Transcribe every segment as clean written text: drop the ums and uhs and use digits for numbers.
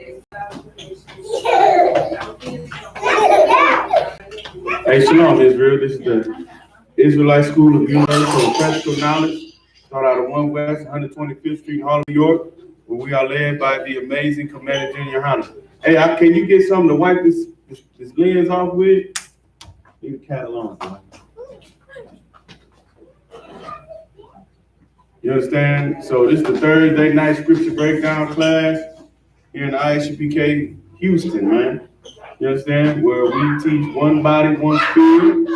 Hey, Shalom, Israel. This is the Israelite School of Universal and Practical Knowledge, start out of 1 West, 125th Street, Harlem, New York, where we are led by the amazing Commander Junior YAHANNA. Hey, can you get something to wipe this lens off with? Leave the cat alone, man. You understand? So this is the Thursday night scripture breakdown class here in I.S.U.P.K, Houston, man. You understand? Where we teach one body, one spirit.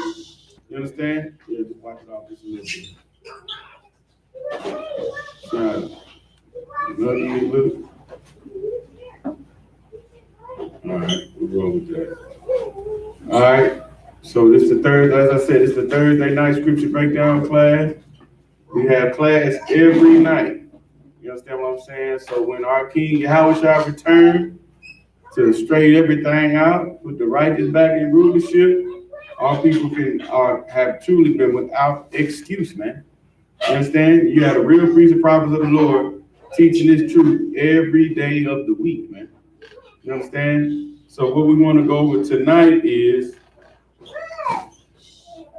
You understand? Yeah, just wipe it off just a little bit. All right, we'll roll with that. All right. So this is the as I said, it's the Thursday night scripture breakdown class. We have class every night. You understand what I'm saying? So when our King Yahushua return to straighten everything out, put the righteous back in rulership, our people have truly been without excuse, man. You understand? You have a real priest and prophets of the Lord teaching this truth every day of the week, man. You understand? So what we want to go over tonight is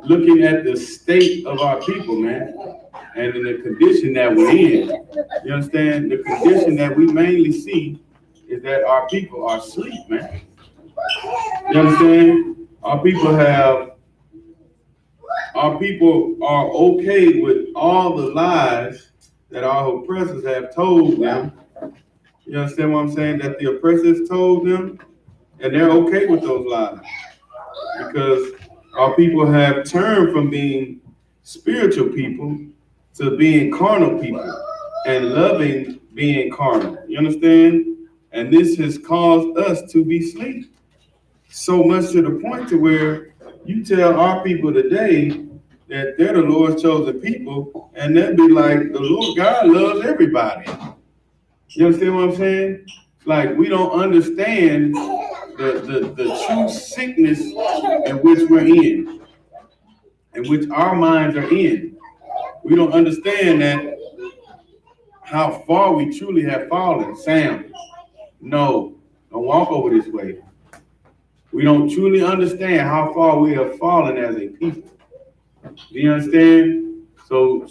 looking at the state of our people, man, and in the condition that we're in. You understand? The condition that we mainly see is that our people are asleep, man. You understand? Our people are okay with all the lies that our oppressors have told them. You understand what I'm saying? That the oppressors told them, and they're okay with those lies. Because our people have turned from being spiritual people to being carnal people and loving being carnal. You understand? And this has caused us to be asleep. So much to the point to where you tell our people today that they're the Lord's chosen people, and they'll be like, the Lord God loves everybody. You understand what I'm saying? Like, we don't understand the true sickness in which we're in which our minds are in. We don't understand that how far we truly have fallen. Sam, no, don't walk over this way. We don't truly understand how far we have fallen as a people. Do you understand? So,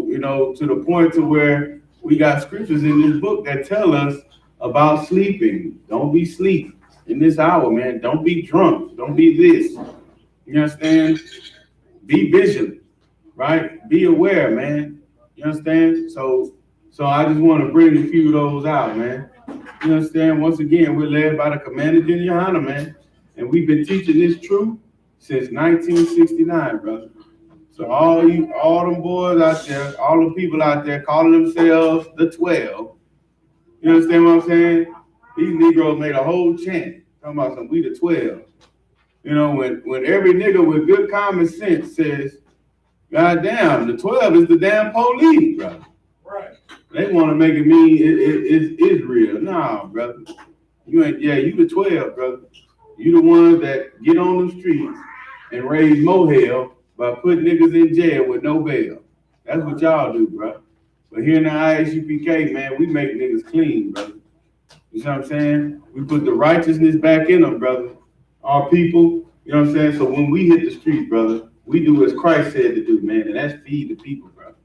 you know, to the point to where we got scriptures in this book that tell us about sleeping. Don't be asleep in this hour, man. Don't be drunk. Don't be this. You understand? Be vigilant, right? Be aware, man. You understand? So I just want to bring a few of those out, man. You understand? Once again, we're led by the Commander Junior YAHANNA, man. And we've been teaching this truth since 1969, brother. So all them boys out there, all the people out there calling themselves the 12, you understand what I'm saying? These Negroes made a whole chant talking about some we the 12. You know, when every nigga with good common sense says, God damn, the 12 is the damn police, brother. Right. They want to make it mean it's Israel. Nah, brother. You the 12, brother. You the ones that get on the streets and raise more hell by putting niggas in jail with no bail. That's what y'all do, bro. But here in the I.S.U.P.K, man, we make niggas clean, brother. You know what I'm saying? We put the righteousness back in them, brother. Our people, you know what I'm saying? So when we hit the street, brother, we do as Christ said to do, man, and that's feed the people, brother.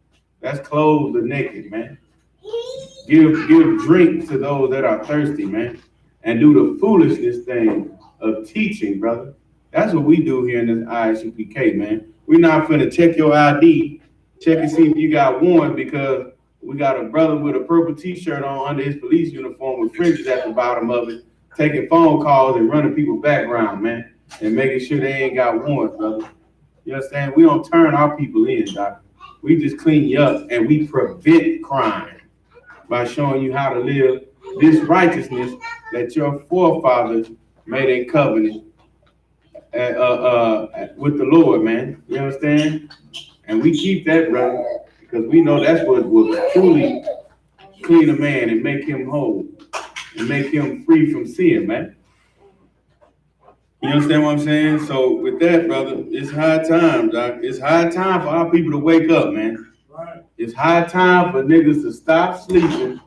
That's clothe the naked, man. Give drink to those that are thirsty, man. And do the foolishness thing of teaching, brother. That's what we do here in this I.S.U.P.K, man. We're not finna check your ID, check and see if you got warrant because we got a brother with a purple t-shirt on under his police uniform with fringes at the bottom of it, taking phone calls and running people's background, man, and making sure they ain't got warrants, brother. You understand? We don't turn our people in, doc. We just clean you up and we prevent crime by showing you how to live this righteousness that your forefathers made a covenant with the Lord, man. You understand? And we keep that, brother, because we know that's what will truly clean a man and make him whole and make him free from sin, man. You understand what I'm saying? So with that, brother, it's high time, doc. It's high time for our people to wake up, man. Right. It's high time for niggas to stop sleeping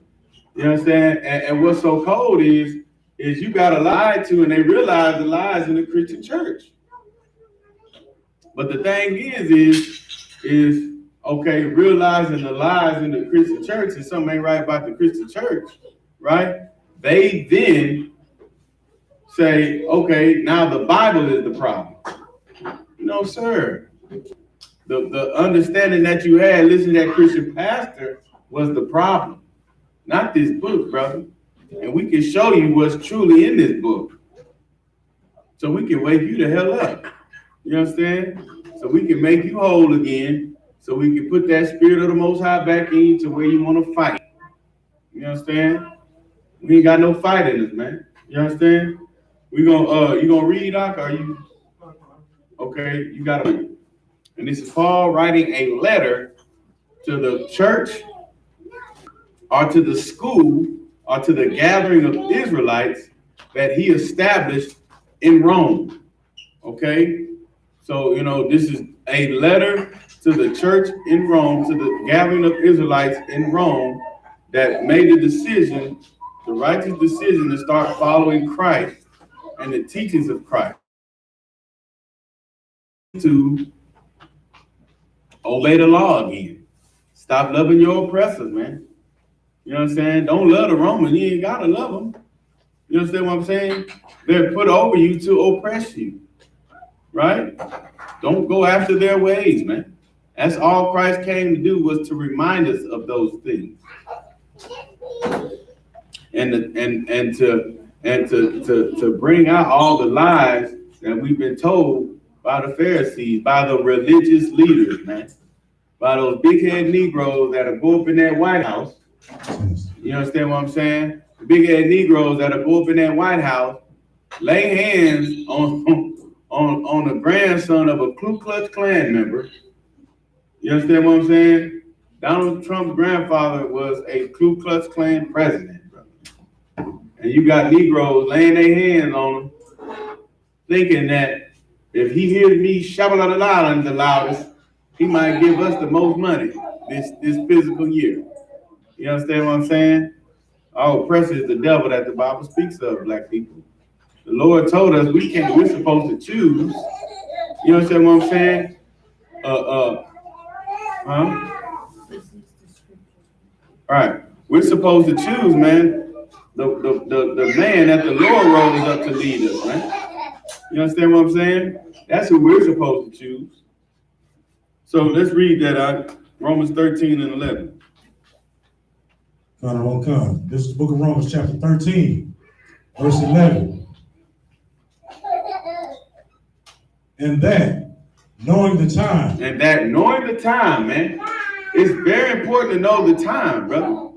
You understand? And what's so cold is you got lied to, and they realize the lies in the Christian church. But the thing is okay, realizing the lies in the Christian church and something ain't right about the Christian church, right? They then say, okay, now the Bible is the problem. No, sir. The understanding that you had listening to that Christian pastor was the problem, not this book, brother. And we can show you what's truly in this book. So we can wake you the hell up. You understand? So we can make you whole again. So we can put that spirit of the Most High back in you to where you want to fight. You understand? We ain't got no fight in us, man. You understand? You gonna read, Doc? Are you okay? You gotta read. And this is Paul writing a letter to the church or to the school or to the gathering of Israelites that he established in Rome. Okay? So, this is a letter to the church in Rome, to the gathering of Israelites in Rome that made the righteous decision to start following Christ and the teachings of Christ, to obey the law again. Stop loving your oppressors, man. You know what I'm saying? Don't love the Romans. You ain't got to love them. You understand what I'm saying? They're put over you to oppress you, right? Don't go after their ways, man. That's all Christ came to do, was to remind us of those things. And to bring out all the lies that we've been told by the Pharisees, by the religious leaders, man, by those big-head Negroes that'll go up in that White House. You understand what I'm saying? The big-head Negroes that'll go up in that White House, lay hands on the grandson of a Ku Klux Klan member. You understand what I'm saying? Donald Trump's grandfather was a Ku Klux Klan president, brother. And you got Negroes laying their hands on him, thinking that if he hears me shabba-la-la-la the loudest, he might give us the most money this physical year. You understand what I'm saying? Our oppressor is the devil that the Bible speaks of, black people. The Lord told us we're supposed to choose. You understand what I'm saying? All right. We're supposed to choose, man, the man that the Lord rose up to lead us, man. You understand what I'm saying? That's who we're supposed to choose. So let's read that out. Romans 13 and 11. This is the book of Romans, chapter 13, verse 11. And that, knowing the time. And that, knowing the time, man. It's very important to know the time, brother.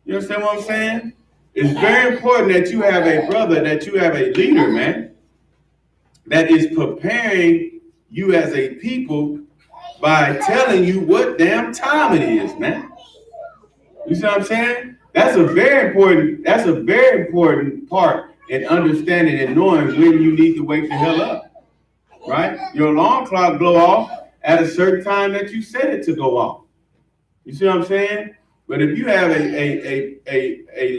You understand what I'm saying? It's very important that you have a brother, that you have a leader, man, that is preparing you as a people by telling you what damn time it is, man. You see what I'm saying? That's a very important part in understanding and knowing when you need to wake the hell up, right? Your alarm clock go off at a certain time that you set it to go off. You see what I'm saying? But if you have a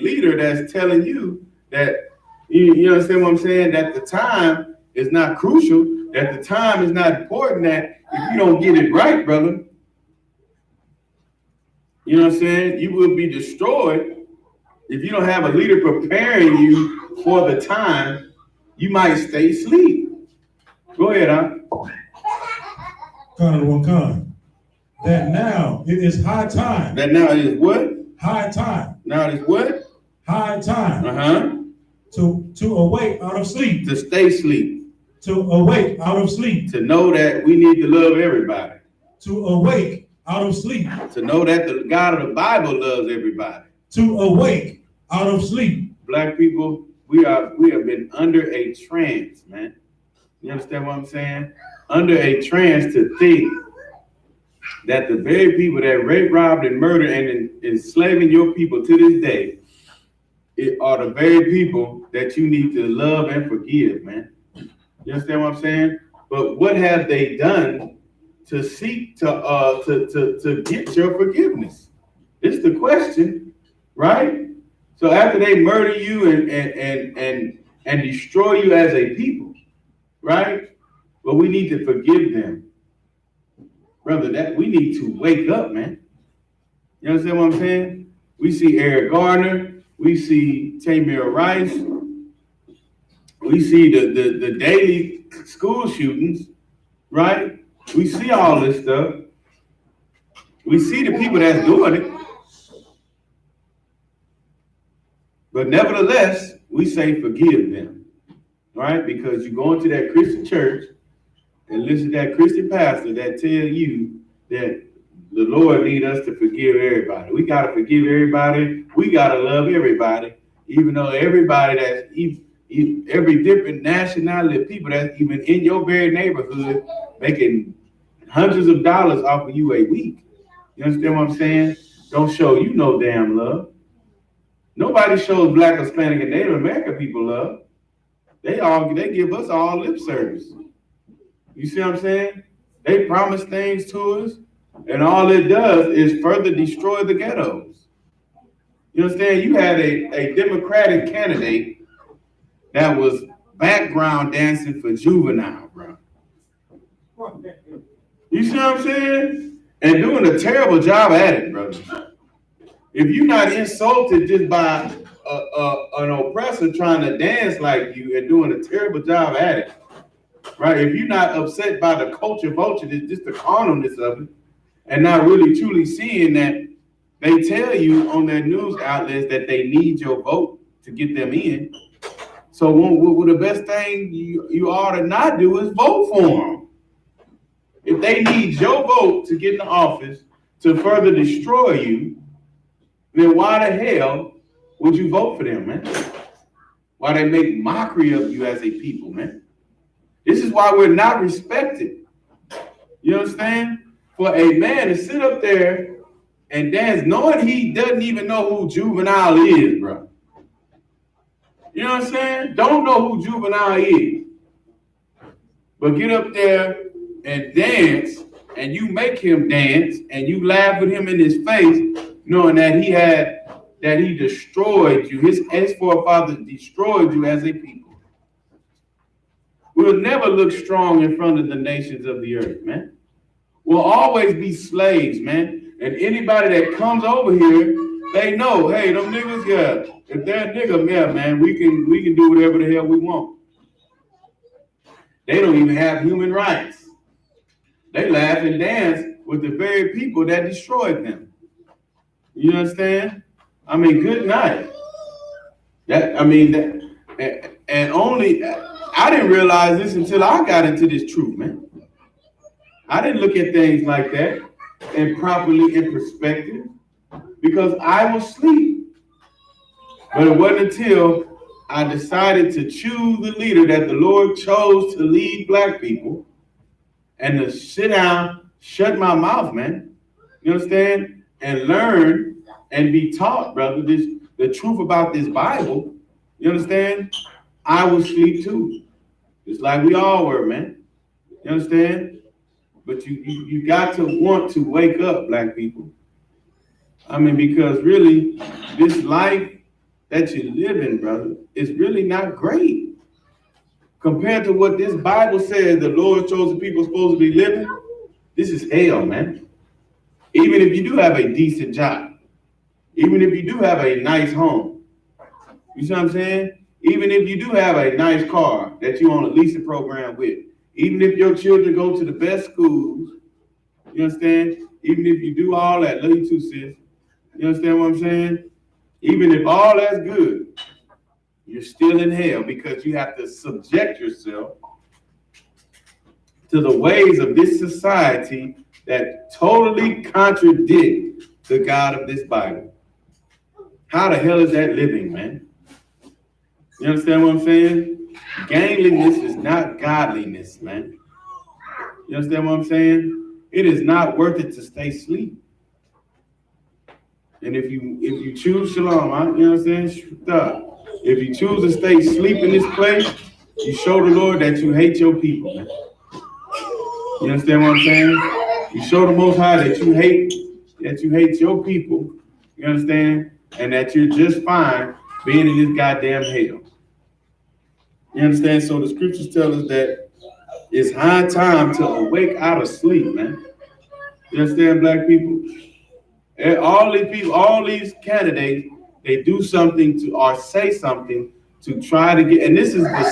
leader that's telling you that, you understand what I'm saying, that the time is not crucial, that the time is not important, that if you don't get it right, brother, you know what I'm saying, you will be destroyed. If you don't have a leader preparing you for the time, you might stay asleep. Go ahead, huh? That now it is high time. That now it is what? High time. Now it is what? High time. To awake out of sleep. To stay asleep. To awake out of sleep. To know that we need to love everybody. To awake out of sleep. To know that the God of the Bible loves everybody. To awake out of sleep. Black people, we have been under a trance, man. You understand what I'm saying? Under a trance to think that the very people that rape, robbed, and murdered and enslaving your people to this day are the very people that you need to love and forgive, man. You understand what I'm saying? But what have they done to seek to get your forgiveness? It's the question, right? So after they murder you and destroy you as a people, right? But we need to forgive them. Brother, that we need to wake up, man. You understand what I'm saying? We see Eric Garner, we see Tamir Rice, we see the daily school shootings, right? We see all this stuff. We see the people that's doing it. But nevertheless, we say forgive them, right? Because you go into that Christian church and listen to that Christian pastor that tell you that the Lord need us to forgive everybody. We got to forgive everybody. We got to love everybody, even though everybody that's every different nationality of people that's even in your very neighborhood making hundreds of dollars off of you a week. You understand what I'm saying? Don't show you no damn love. Nobody shows Black, Hispanic, and Native American people love. They give us all lip service. You see what I'm saying? They promise things to us, and all it does is further destroy the ghettos. You understand? You had a Democratic candidate that was background dancing for Juvenile, bro. You see what I'm saying? And doing a terrible job at it, brother. If you're not insulted just by an oppressor trying to dance like you and doing a terrible job at it, right? If you're not upset by the culture vulture, just the carnalness of it, and not really truly seeing that they tell you on their news outlets that they need your vote to get them in. So what the best thing you ought to not do is vote for them. If they need your vote to get in the office to further destroy you, then why the hell would you vote for them, man? Why they make mockery of you as a people, man? This is why we're not respected. You understand? For a man to sit up there and dance knowing he doesn't even know who Juvenile is, bro. You know what I'm saying? Don't know who Juvenile is. But get up there and dance, and you make him dance, and you laugh at him in his face, knowing that he destroyed you. His forefathers destroyed you as a people. We'll never look strong in front of the nations of the earth, man. We'll always be slaves, man. And anybody that comes over here, they know, hey, them niggas, yeah, if they're a nigga, yeah, man, we can do whatever the hell we want. They don't even have human rights. They laugh and dance with the very people that destroyed them. You understand? I mean, good night. I didn't realize this until I got into this truth, man. I didn't look at things like that and properly in perspective because I was asleep. But it wasn't until I decided to choose the leader that the Lord chose to lead Black people and to sit down, shut my mouth, man. You understand? And learn and be taught, brother, the truth about this Bible. You understand? I was asleep too. Just like we all were, man. You understand? But you got to want to wake up, Black people. I mean, because really, this life that you live in, brother, is really not great. Compared to what this Bible says the Lord chosen people are supposed to be living, this is hell, man. Even if you do have a decent job, even if you do have a nice home, you see what I'm saying? Even if you do have a nice car that you're on a leasing program with, even if your children go to the best schools, you understand? Even if you do all that, love you too, sis. You understand what I'm saying? Even if all that's good, you're still in hell because you have to subject yourself to the ways of this society that totally contradict the God of this Bible. How the hell is that living, man? You understand what I'm saying? Gainliness is not godliness, man. You understand what I'm saying? It is not worth it to stay asleep. And if you choose shalom, you know what I'm saying? If you choose to stay asleep in this place, you show the Lord that you hate your people, man. You understand what I'm saying? You show the Most High that you hate your people. You understand? and that you're just fine being in this goddamn hell. You understand? So the scriptures tell us that it's high time to awake out of sleep, man. You understand, black people? And all these people, all these candidates, they do something to or say something to try to get, and this is the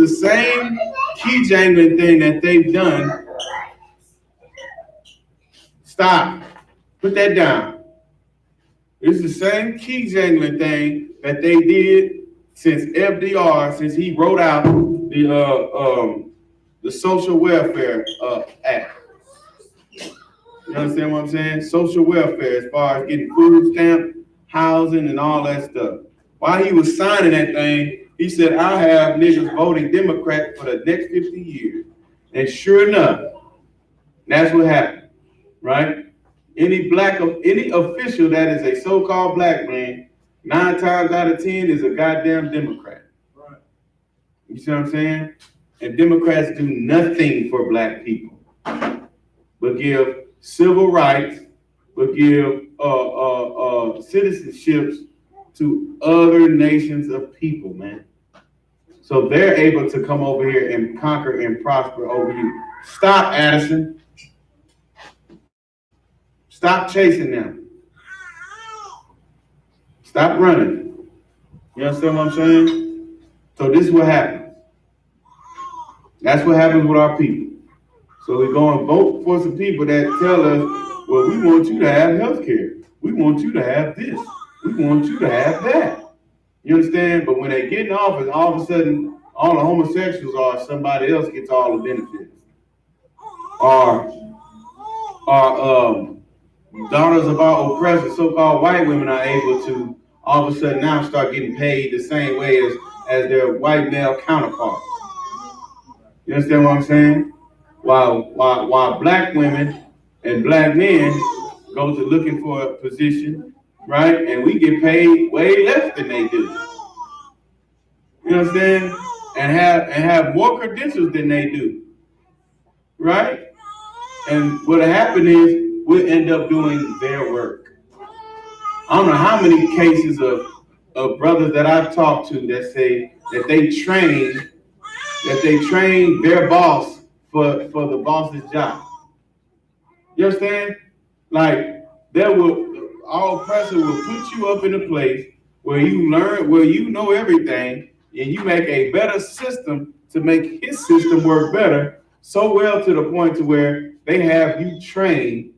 same key jangling thing that they've done. Stop. Put that down. It's the same key jangling thing that they did since FDR, since he wrote out the Social Welfare Act. You understand what I'm saying? Social welfare, as far as getting food stamp, housing, and all that stuff. While he was signing that thing, he said, "I have niggas voting Democrat for the next 50 years." And sure enough, that's what happened, right? Any official that is a so-called black man, 9 times out of 10 is a goddamn Democrat. Right. You see what I'm saying? And Democrats do nothing for black people, but give civil rights, but give citizenships to other nations of people, man. So they're able to come over here and conquer and prosper over you. Stop, Addison. Stop chasing them. Stop running. You understand what I'm saying? So this is what happens. That's what happens with our people. So we go and vote for some people that tell us, well, we want you to have health care. We want you to have this. We want you to have that. You understand? But when they get in office, all of a sudden, all the homosexuals or somebody else gets all the benefits. Or daughters of our oppressors, so-called white women, are able to all of a sudden now start getting paid the same way as their white male counterparts. You understand what I'm saying? While black women and black men go to looking for a position, right? And we get paid way less than they do. You understand? And have more credentials than they do. Right? And what happened is we'll end up doing their work. I don't know how many cases of brothers that I've talked to that say that they train their boss for the boss's job. You understand? Like our oppressor will put you up in a place where you learn, where you know everything, and you make a better system to make his system work better, so well to the point to where they have you train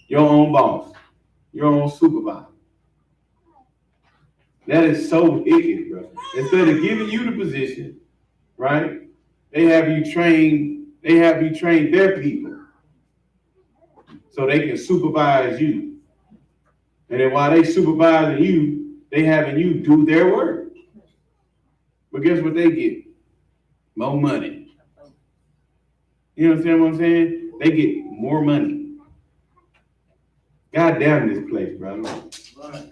your own boss, your own supervisor. That is so wicked, bro. Instead of giving you the position, right? They have you train their people so they can supervise you. And then while they supervising you, they having you do their work. But guess what they get? More money. You understand what I'm saying? They get more money. God damn this place, brother.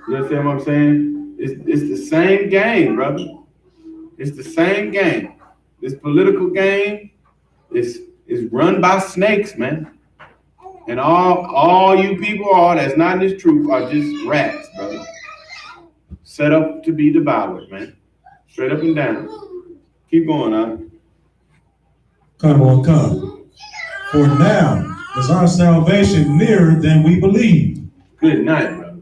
You understand what I'm saying? It's the same game, brother. It's the same game. This political game is run by snakes, man. And all you people that's not in this truth are just rats, brother. Set up to be devoured, man. Straight up and down. Keep going, on. Come on, come. For now is our salvation nearer than we believe. Good night, brother.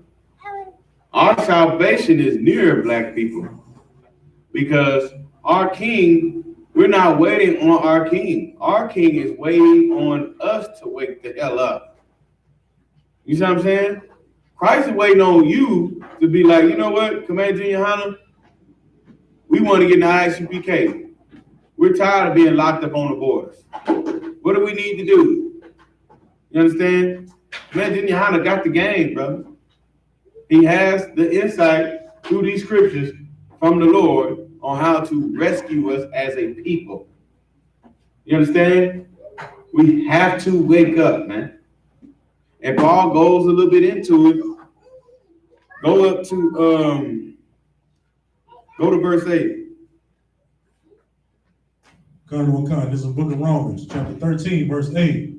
Our salvation is near, black people, because our king, we're not waiting on our king. Our king is waiting on us to wake the hell up. You see what I'm saying? Christ is waiting on you to be like, you know what, Commander YAHANNA, we want to get in the I.S.U.P.K. We're tired of being locked up on the borders. What do we need to do? You understand? Commander YAHANNA got the game, brother. He has the insight through these scriptures from the Lord on how to rescue us as a people. You understand? We have to wake up, man. And Paul goes a little bit into it. Go to verse 8. This is the book of Romans, chapter 13, verse 8.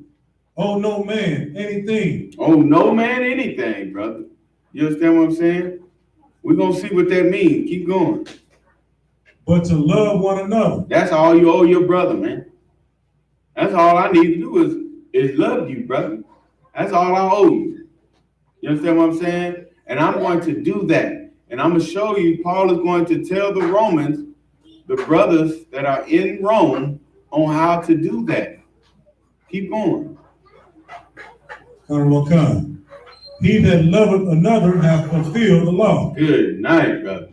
Oh, no man, anything. Oh, no man, anything, brother. You understand what I'm saying? We're going to see what that means. Keep going. But to love one another. That's all you owe your brother, man. That's all I need to do is love you, brother. That's all I owe you. You understand what I'm saying? And I'm going to do that. And I'm going to show you, Paul is going to tell the Romans, the brothers that are in Rome, on how to do that. Keep going. He that loveth another hath fulfilled the law. Good night, brother.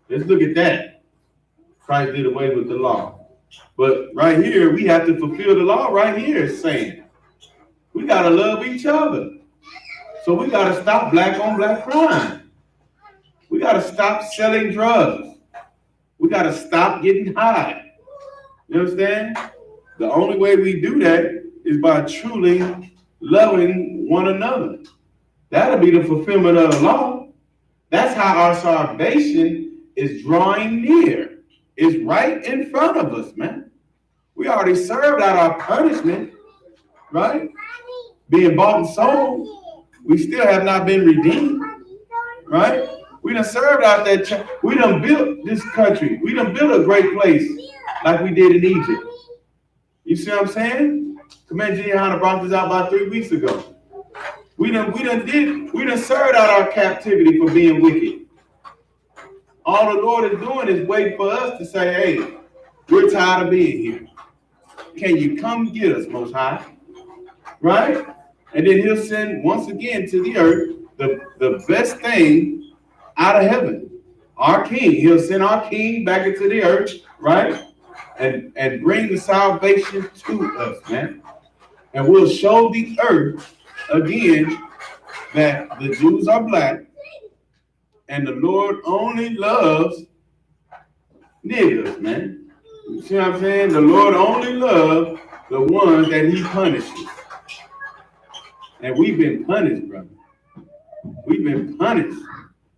Let's look at that. Christ did away with the law. But right here, we have to fulfill the law right here, it's saying. We got to love each other. So we got to stop black on black crime. We got to stop selling drugs. We got to stop getting high. You understand? The only way we do that is by truly loving one another. That'll be the fulfillment of the law. That's how our salvation is drawing near. It's right in front of us, man. We already served out our punishment, right? Being bought and sold. We still have not been redeemed, right? We done served out that. We done built this country. We done built a great place like we did in Egypt. You see what I'm saying? Commander YAHANNA brought this out about 3 weeks ago. We done served out our captivity for being wicked. All the Lord is doing is waiting for us to say, hey, we're tired of being here. Can you come get us, Most High? Right? And then he'll send once again to the earth the best thing out of heaven. Our king. He'll send our king back into the earth, right? And bring the salvation to us, man. And we'll show the earth again that the Jews are black and the Lord only loves niggas, man. You see what I'm saying? The Lord only loves the ones that he punishes. And we've been punished, brother. We've been punished.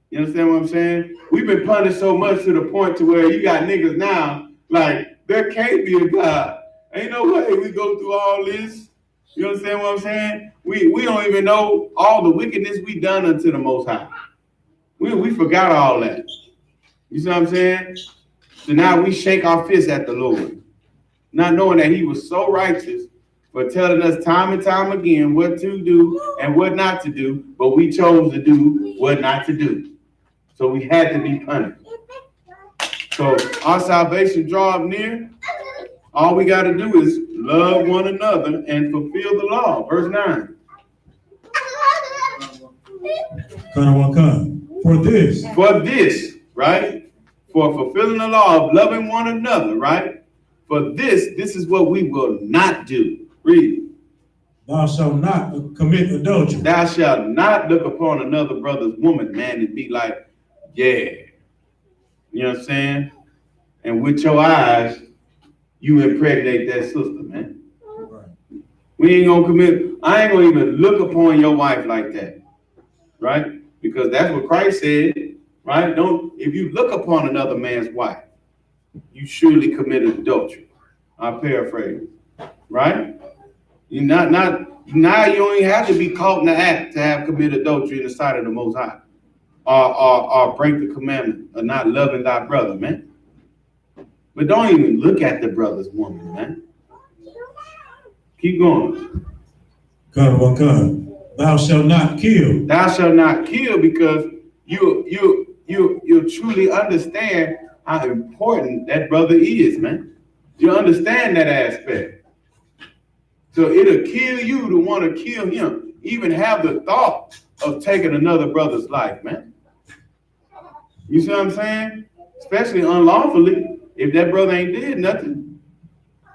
You understand what I'm saying? We've been punished so much to the point to where you got niggas now, like, there can't be a God. Ain't no way we go through all this. You understand what I'm saying? We don't even know all the wickedness we done unto the Most High. We forgot all that. You see what I'm saying? So now we shake our fists at the Lord, not knowing that he was so righteous for telling us time and time again what to do and what not to do, but we chose to do what not to do. So we had to be punished. So our salvation draws near. All we got to do is love one another and fulfill the law. Verse 9. For this, right? For fulfilling the law of loving one another, right? For this is what we will not do. Read. Thou shalt not commit adultery. Thou shalt not look upon another brother's woman, man, and be like, yeah. You know what I'm saying? And with your eyes, you impregnate that sister, man. Right. We ain't gonna commit. I ain't gonna even look upon your wife like that, right? Because that's what Christ said, right? If you look upon another man's wife, you surely committed adultery. I paraphrase, right? You now you don't even have to be caught in the act to have committed adultery in the sight of the Most High, or break the commandment of not loving thy brother, man. But don't even look at the brother's woman, man. Keep going. Thou shalt not kill. Thou shalt not kill, because you truly understand how important that brother is, man. You understand that aspect. So it'll kill you to want to kill him. Even have the thought of taking another brother's life, man. You see what I'm saying? Especially unlawfully. If that brother ain't did nothing,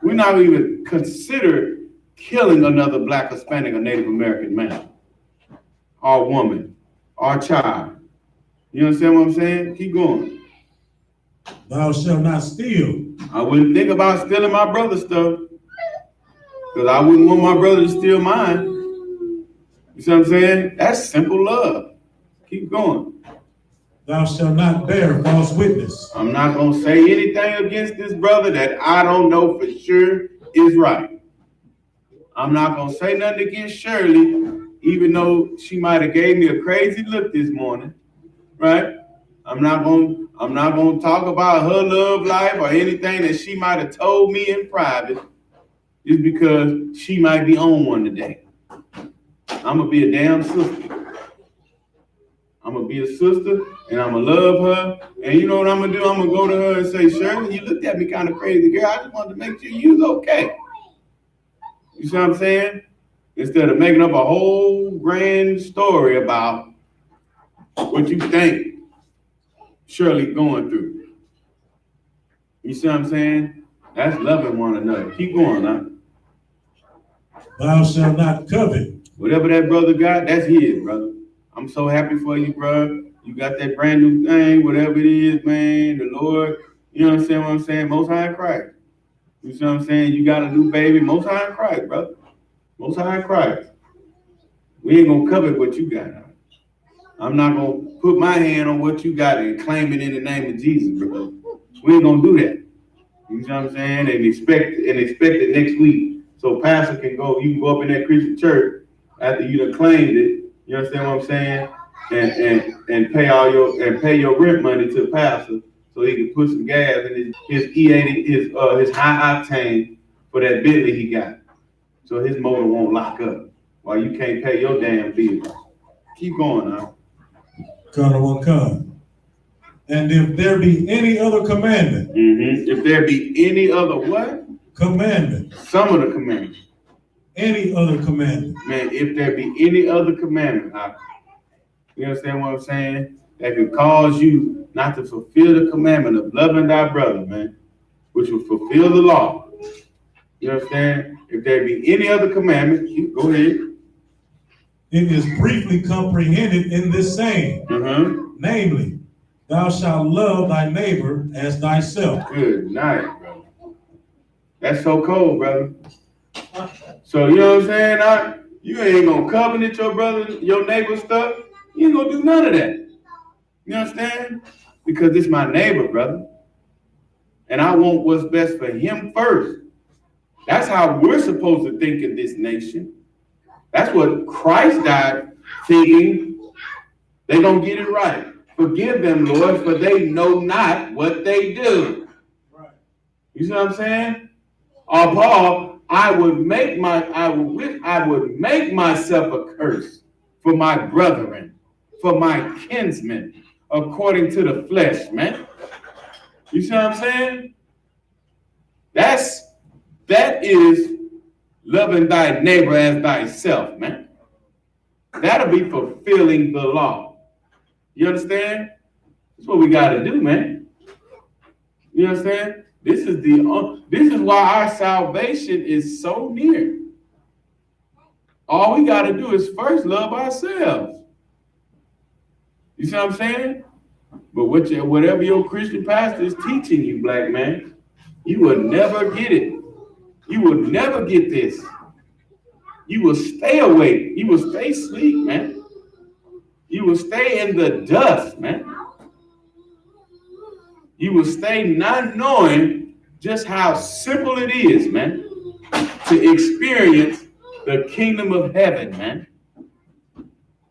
we're not even consider killing another black, Hispanic, or Native American man, or woman, or child. You understand what I'm saying? Keep going. Thou shalt not steal. I wouldn't think about stealing my brother's stuff, because I wouldn't want my brother to steal mine. You see what I'm saying? That's simple love. Keep going. Thou shalt not bear false witness. I'm not going to say anything against this brother that I don't know for sure is right. I'm not going to say nothing against Shirley even though she might have gave me a crazy look this morning, right? I'm not gonna talk about her love life or anything that she might have told me in private, just because she might be on one today. I'm gonna be a damn sister. I'm gonna be a sister, and I'm gonna love her. And you know what I'm gonna do? I'm gonna go to her and say, Shirley, you looked at me kind of crazy, girl. I just wanted to make sure you was okay. You see what I'm saying? Instead of making up a whole grand story about what you think Shirley going through. You see what I'm saying? That's loving one another. Keep going, huh? Thou shalt not covet. Whatever that brother got, that's his, brother. I'm so happy for you, bro. You got that brand new thing, whatever it is, man. The Lord, you understand what I'm saying? Most High in Christ. You see what I'm saying? You got a new baby, Most High in Christ, brother. Most High in Christ. We ain't gonna covet what you got. I'm not gonna put my hand on what you got and claim it in the name of Jesus, bro. We ain't gonna do that. You see what I'm saying? And expect it next week. So pastor can go, you can go up in that Christian church after you done claimed it. You understand what I'm saying? And pay your rent money to the pastor so he can put some gas in his E80, his high octane for that Bentley he got. So his motor won't lock up while you can't pay your damn bills. Keep going, huh? Come. And if there be any other commandment. If there be any other what? Commandment. Some of the commandments. Any other commandment. Man, if there be any other commandment, you understand what I'm saying? That could cause you not to fulfill the commandment of loving thy brother, man, which will fulfill the law. You understand? If there be any other commandment, go ahead. It is briefly comprehended in this saying, namely, thou shalt love thy neighbor as thyself. Good night, brother. That's so cold, brother. So you know what I'm saying? You ain't gonna covenant your brother, your neighbor stuff. You ain't gonna do none of that. You understand? Because it's my neighbor, brother. And I want what's best for him first. That's how we're supposed to think in this nation. That's what Christ died thinking. They don't get it right. Forgive them, Lord, for they know not what they do. Right. You see what I'm saying? Or Paul, I would make myself a curse for my brethren, for my kinsmen, according to the flesh, man. You see what I'm saying? That is loving thy neighbor as thyself, man. That'll be fulfilling the law. You understand? That's what we got to do, man. You understand? This is why our salvation is so near. All we got to do is first love ourselves. You see what I'm saying? But whatever your Christian pastor is teaching you, black man, you will never get it. You will never get this. You will stay awake. You will stay asleep, man. You will stay in the dust, man. You will stay not knowing just how simple it is, man, to experience the kingdom of heaven, man.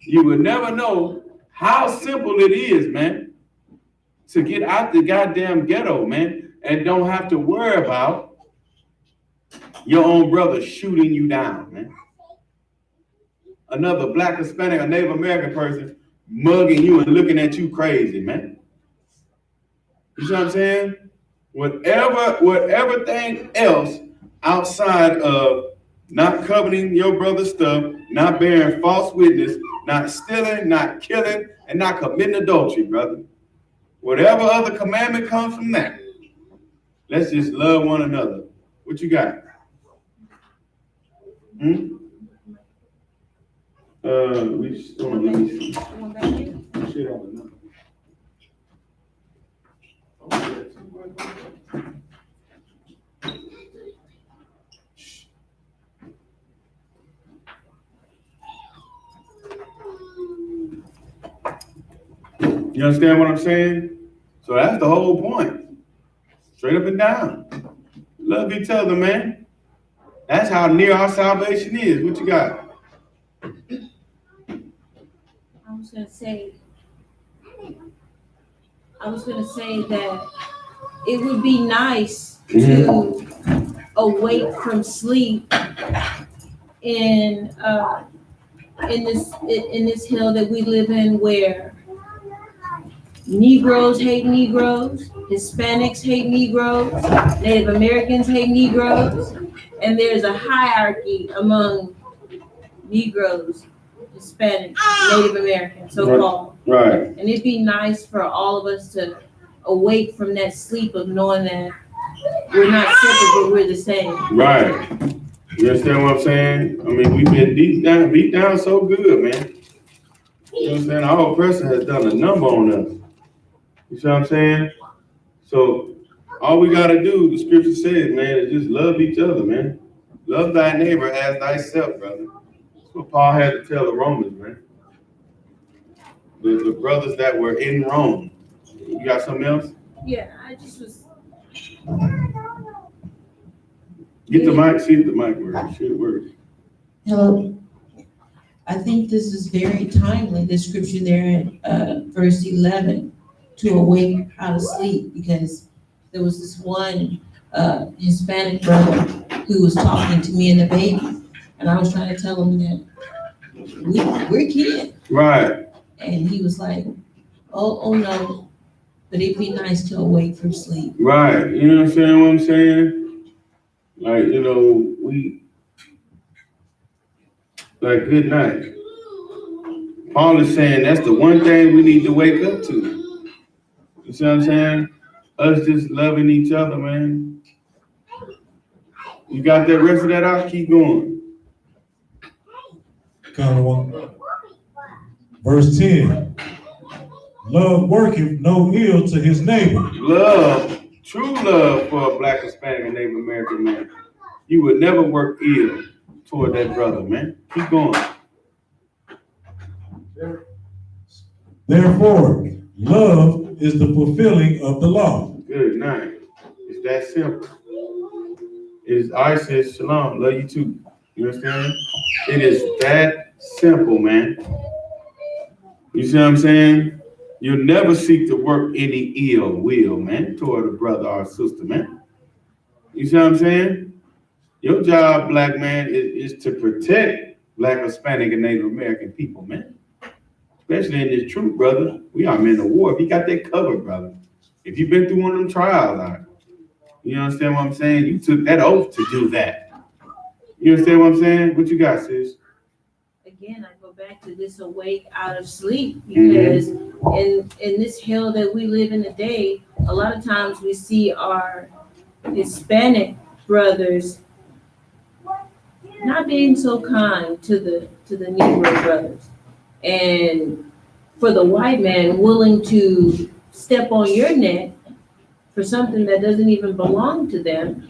You will never know how simple it is, man, to get out the goddamn ghetto, man, and don't have to worry about your own brother shooting you down, man. Another black, Hispanic, or Native American person mugging you and looking at you crazy, man. You see what I'm saying? Whatever thing else outside of not coveting your brother's stuff, not bearing false witness, not stealing, not killing, and not committing adultery, brother. Whatever other commandment comes from that, let's just love one another. What you got? We just want to shit on the number. You understand what I'm saying? So that's the whole point. Straight up and down. Love each other, man. That's how near our salvation is. What you got? gonna say that it would be nice to awake from sleep in this hell that we live in, where Negroes hate Negroes, Hispanics hate Negroes, Native Americans hate Negroes, and there's a hierarchy among Negroes, Hispanics, Native Americans, so-called. Right. And it'd be nice for all of us to awake from that sleep of knowing that we're not separate, but we're the same. Right. You understand what I'm saying? I mean, we've been beat down so good, man. You know what I'm saying? Our oppressor has done a number on us. You see what I'm saying? So all we gotta do, the scripture says, man, is just love each other, man. Love thy neighbor as thyself, brother. That's what Paul had to tell the Romans, man. The brothers that were in Rome. You got something else? Yeah, I just was. Get the mic, see if the mic works. Shit works. Hello. I think this is very timely, the scripture there in verse 11, to awake out of sleep, because there was this one Hispanic brother who was talking to me and the baby, and I was trying to tell him that we're kids. Right. And he was like, oh no, but it'd be nice to awake from sleep. Right. You know what I'm saying? Like, you know, like, good night. Paul is saying that's the one thing we need to wake up to. You see what I'm saying? Us just loving each other, man. You got that rest of that out? Keep going. Kind of one. Verse 10. Love worketh no ill to his neighbor. Love, true love for a Black, Hispanic, and Native American man. You would never work ill toward that brother, man. Keep going. Therefore, love is the fulfilling of the law. Good night. It's that simple. I said shalom, love you too. You understand? It is that simple, man. You see what I'm saying? You'll never seek to work any ill will, man, toward a brother or sister, man. You see what I'm saying? Your job, black man, is to protect Black, Hispanic, and Native American people, man. Especially in this truth, brother. We are men of war. If you got that covered, brother. If you've been through one of them trials, you understand what I'm saying? You took that oath to do that. You understand what I'm saying? What you got, sis? Again, I go back to this awake out of sleep, because in this hell that we live in today, a lot of times we see our Hispanic brothers not being so kind to the Negro brothers, and for the white man willing to step on your neck for something that doesn't even belong to them.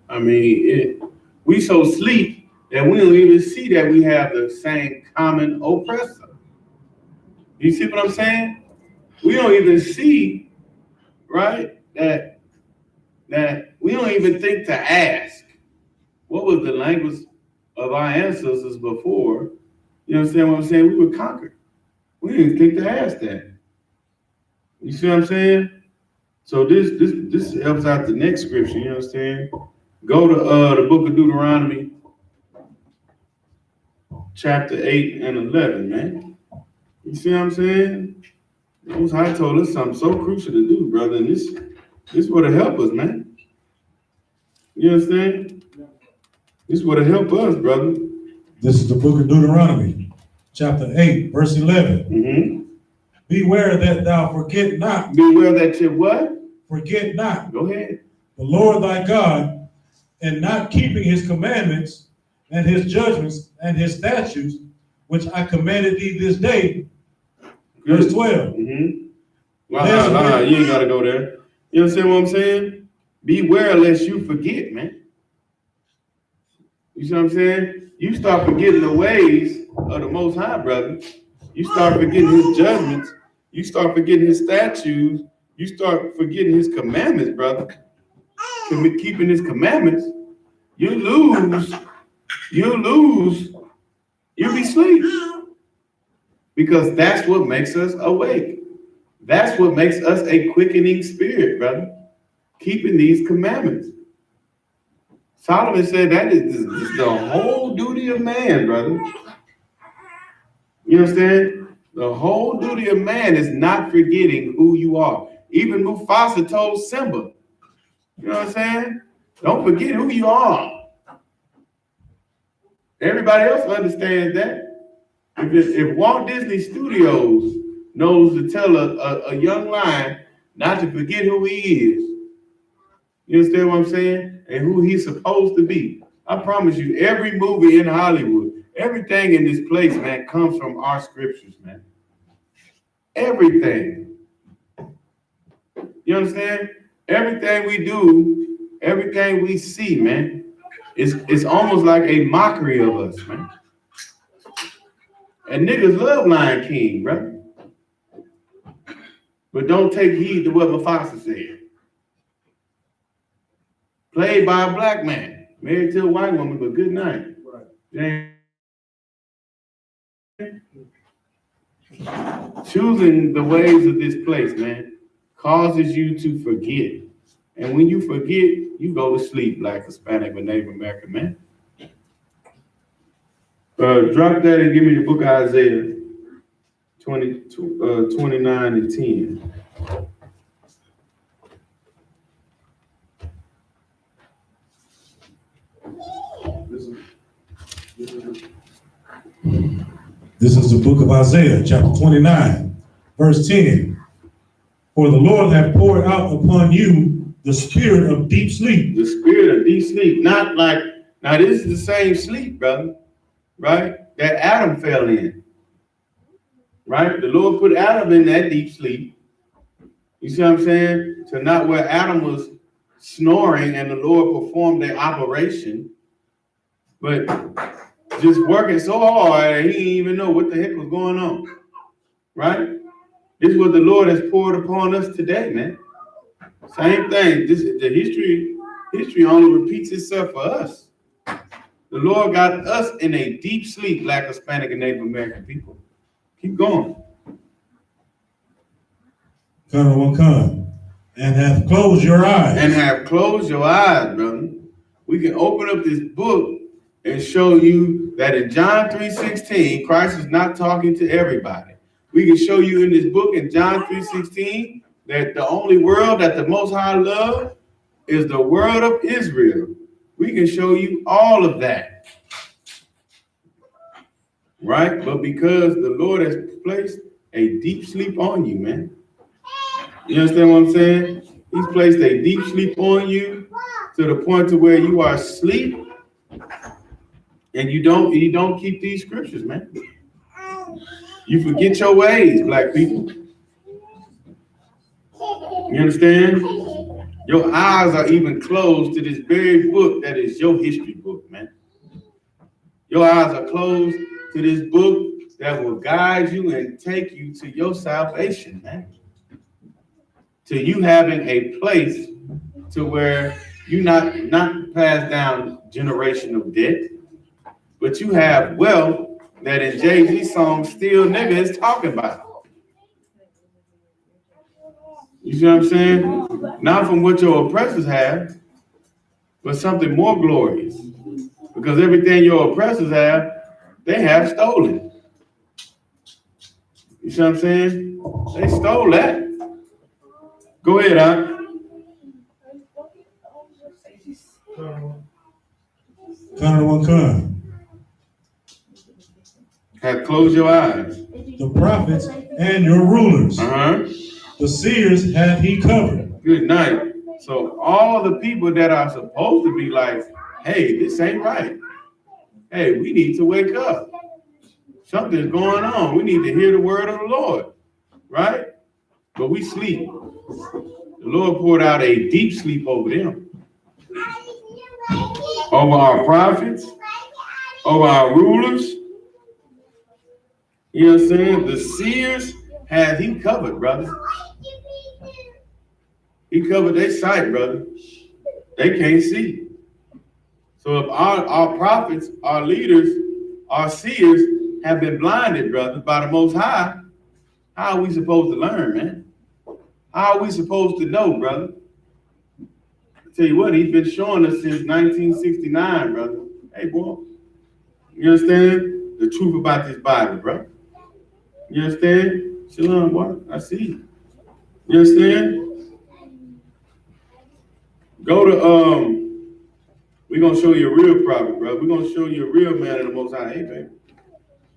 I mean, we so sleep that we don't even see that we have the same common oppressor. You see what I'm saying? We don't even see, right, that we don't even think to ask, what was the language of our ancestors before? You understand what I'm saying? We were conquered. We didn't think to ask that. You see what I'm saying? So this helps out the next scripture, you understand? Go to the book of Deuteronomy, chapter 8 and 11, man. You see what I'm saying? Most High told us something so crucial to do, brother, and this would have helped us, man. You understand? This would have helped us, brother. This is the book of Deuteronomy, chapter 8, verse 11. Beware that thou forget not. Beware that you what? Forget not. Go ahead. The Lord thy God, and not keeping his commandments and his judgments and his statutes, which I commanded thee this day. Good. Verse 12. You ain't gotta go there. You understand what I'm saying? Beware lest you forget, man. You see what I'm saying? You start forgetting the ways of the Most High, brother. You start forgetting his judgments. You start forgetting his statutes. You start forgetting his commandments, brother. Keeping his commandments, you lose. You be asleep. Because that's what makes us awake. That's what makes us a quickening spirit, brother. Keeping these commandments. Solomon said that is the whole duty of man, brother. You understand? The whole duty of man is not forgetting who you are. Even Mufasa told Simba, you know what I'm saying? Don't forget who you are. Everybody else understands that. If Walt Disney Studios knows to tell a young lion not to forget who he is, you understand what I'm saying? And who he's supposed to be. I promise you, every movie in Hollywood, everything in this place, man, comes from our scriptures, man. Everything. You understand? Everything we do, everything we see, man, it's almost like a mockery of us, man. And niggas love Lion King, bro. But don't take heed to what Mufasa said. Played by a black man, married to a white woman, but good night. Right. Choosing the ways of this place, man, causes you to forget. And when you forget, you go to sleep like Hispanic or Native American, man. Drop that and give me the book of Isaiah 29 and 10. This is the book of Isaiah, chapter 29, verse 10. For the Lord hath poured out upon you the spirit of deep sleep. The spirit of deep sleep. Not like, now this is the same sleep, brother, right? That Adam fell in, right? The Lord put Adam in that deep sleep. You see what I'm saying? To not where Adam was snoring and the Lord performed the operation, but just working so hard, he didn't even know what the heck was going on, right? This is what the Lord has poured upon us today, man. Same thing. The history only repeats itself for us. The Lord got us in a deep sleep, Black, Hispanic, and Native American people. Keep going. And have closed your eyes. And have closed your eyes, brother. We can open up this book and show you that in John 3:16, Christ is not talking to everybody. We can show you in this book in John 3:16 that the only world that the Most High loves is the world of Israel. We can show you all of that. Right? But because the Lord has placed a deep sleep on you, man. You understand what I'm saying? He's placed a deep sleep on you to the point to where you are asleep and you don't keep these scriptures, man. You forget your ways, black people. You understand? Your eyes are even closed to this very book that is your history book, man. Your eyes are closed to this book that will guide you and take you to your salvation, man. To you having a place to where you not pass down generational debt, but you have wealth that in Jay-Z's song Still Nigga is talking about. You see what I'm saying? Not from what your oppressors have, but something more glorious. Because everything your oppressors have, they have stolen. You see what I'm saying? They stole that. Go ahead, Aunt. Have closed your eyes. The prophets and your rulers. The seers hath he covered. Good night. So all the people that are supposed to be like, hey, this ain't right. Hey, we need to wake up. Something's going on. We need to hear the word of the Lord. Right? But we sleep. The Lord poured out a deep sleep over them. Over our prophets. Over our rulers. You know what I'm saying? The seers had he covered, brother. He covered their sight, brother. They can't see. So if our prophets, our leaders, our seers have been blinded, brother, by the Most High, how are we supposed to learn, man? How are we supposed to know, brother? I tell you what, he's been showing us since 1969, brother. Hey, boy, you understand? The truth about this Bible, bro. You understand? Shalom, boy, I see you. You understand? Go to, we're going to show you a real prophet, bro. We're going to show you a real man of the Most High. Hey, baby.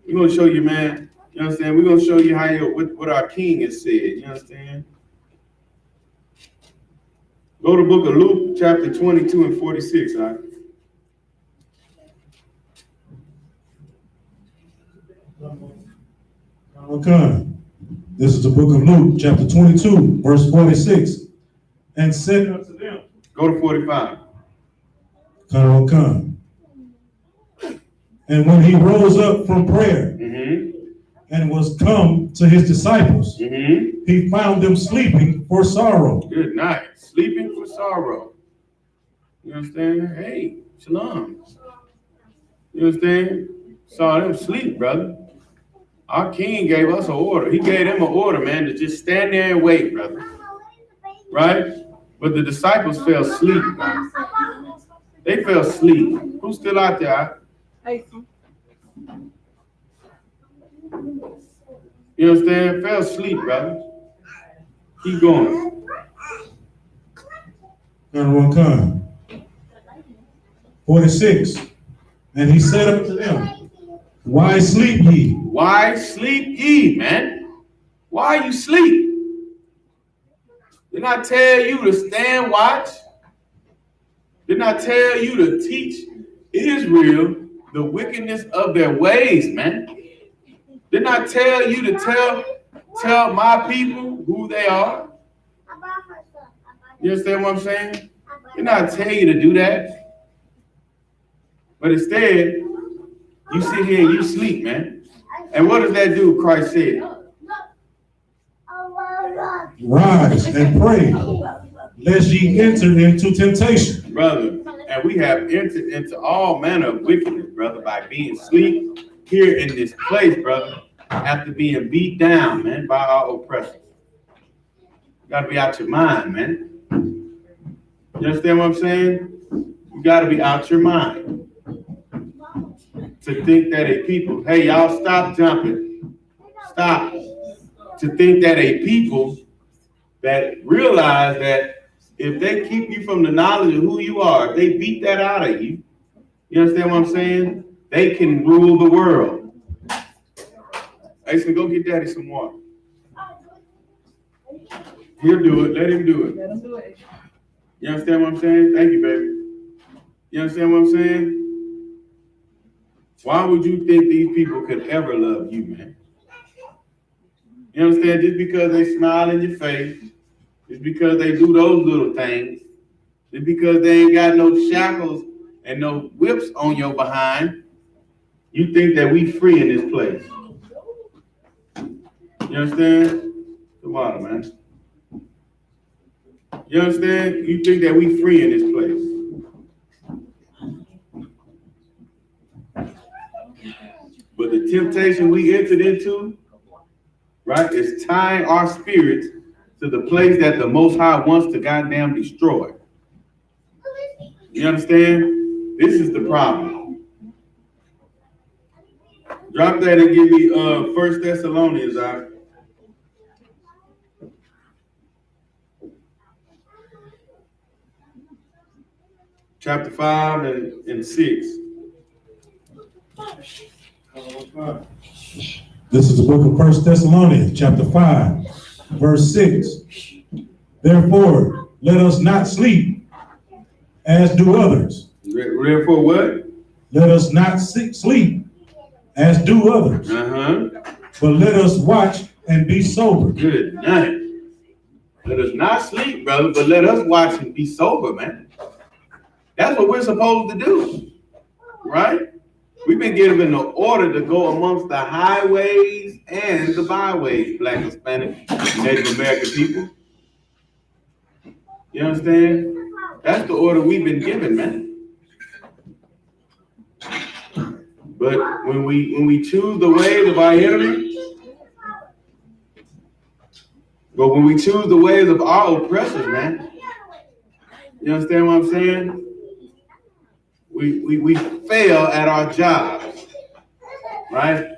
We're going to show you, man. You understand? We're going to show you how what our king has said. You understand? Go to book of Luke, chapter 22 and 46, all right? Okay. This is the book of Luke, chapter 22, verse 46. And said unto them, Go to 45. Come. And when he rose up from prayer and was come to his disciples, he found them sleeping for sorrow. Good night. Sleeping for sorrow. You understand? Hey, shalom. You understand? Saw them sleep, brother. Our king gave us an order. He gave them an order, man, to just stand there and wait, brother. Right? But the disciples fell asleep, man. They fell asleep. Who's still out there? You understand? Fell asleep, brother. Keep going. And come. 46. And he said unto them, why sleep ye? Why sleep ye, man? Why you sleep? Didn't I tell you to stand watch? Didn't I tell you to teach Israel the wickedness of their ways, man? Didn't I tell you to tell my people who they are? You understand what I'm saying? Didn't I tell you to do that? But instead, you sit here and you sleep, man. And what does that do? Christ said, rise and pray, lest ye enter into temptation. Brother, and we have entered into all manner of wickedness, brother, by being asleep here in this place, brother, after being beat down, man, by our oppressors. You gotta be out your mind, man. You understand what I'm saying? You gotta be out your mind. To think that a people, hey, y'all stop jumping. Stop. To think that a people that realize that if they keep you from the knowledge of who you are, if they beat that out of you, you understand what I'm saying? They can rule the world. I said, go get daddy some water. He'll do it. Let him do it. Let him do it. You understand what I'm saying? Thank you, baby. You understand what I'm saying? Why would you think these people could ever love you, man? You understand? Just because they smile in your face, just because they do those little things, just because they ain't got no shackles and no whips on your behind, you think that we free in this place. You understand? The water, man. You understand? You think that we free in this place. But the temptation we entered into, right, is tying our spirits to the place that the Most High wants to goddamn destroy. You understand? This is the problem. Drop that and give me 1 Thessalonians, all right? Chapter 5 and 6. This is the book of 1 Thessalonians, chapter 5, verse 6. Therefore, let us not sleep as do others. Therefore what? Let us not sleep as do others. But let us watch and be sober. Good night. Let us not sleep, brother, but let us watch and be sober, man. That's what we're supposed to do, right? We've been given the order to go amongst the highways and the byways, Black, Hispanic, Native American people. You understand? That's the order we've been given, man. But when we choose the ways of our enemy, but when we choose the ways of our oppressors, man, you understand what I'm saying? We fail at our jobs, right?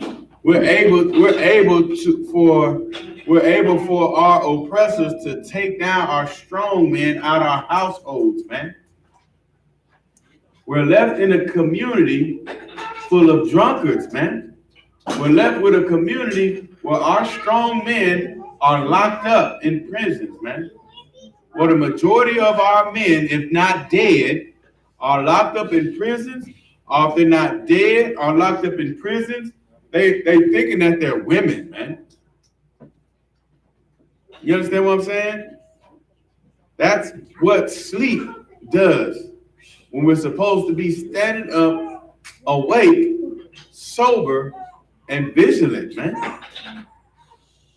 We're able for our oppressors to take down our strong men out of our households, man. We're left in a community full of drunkards, man. We're left with a community where our strong men are locked up in prisons, man. Where the majority of our men, if not dead, are locked up in prisons, or if they're not dead, are locked up in prisons, they thinking that they're women, man. You understand what I'm saying? That's what sleep does. When we're supposed to be standing up, awake, sober, and vigilant, man.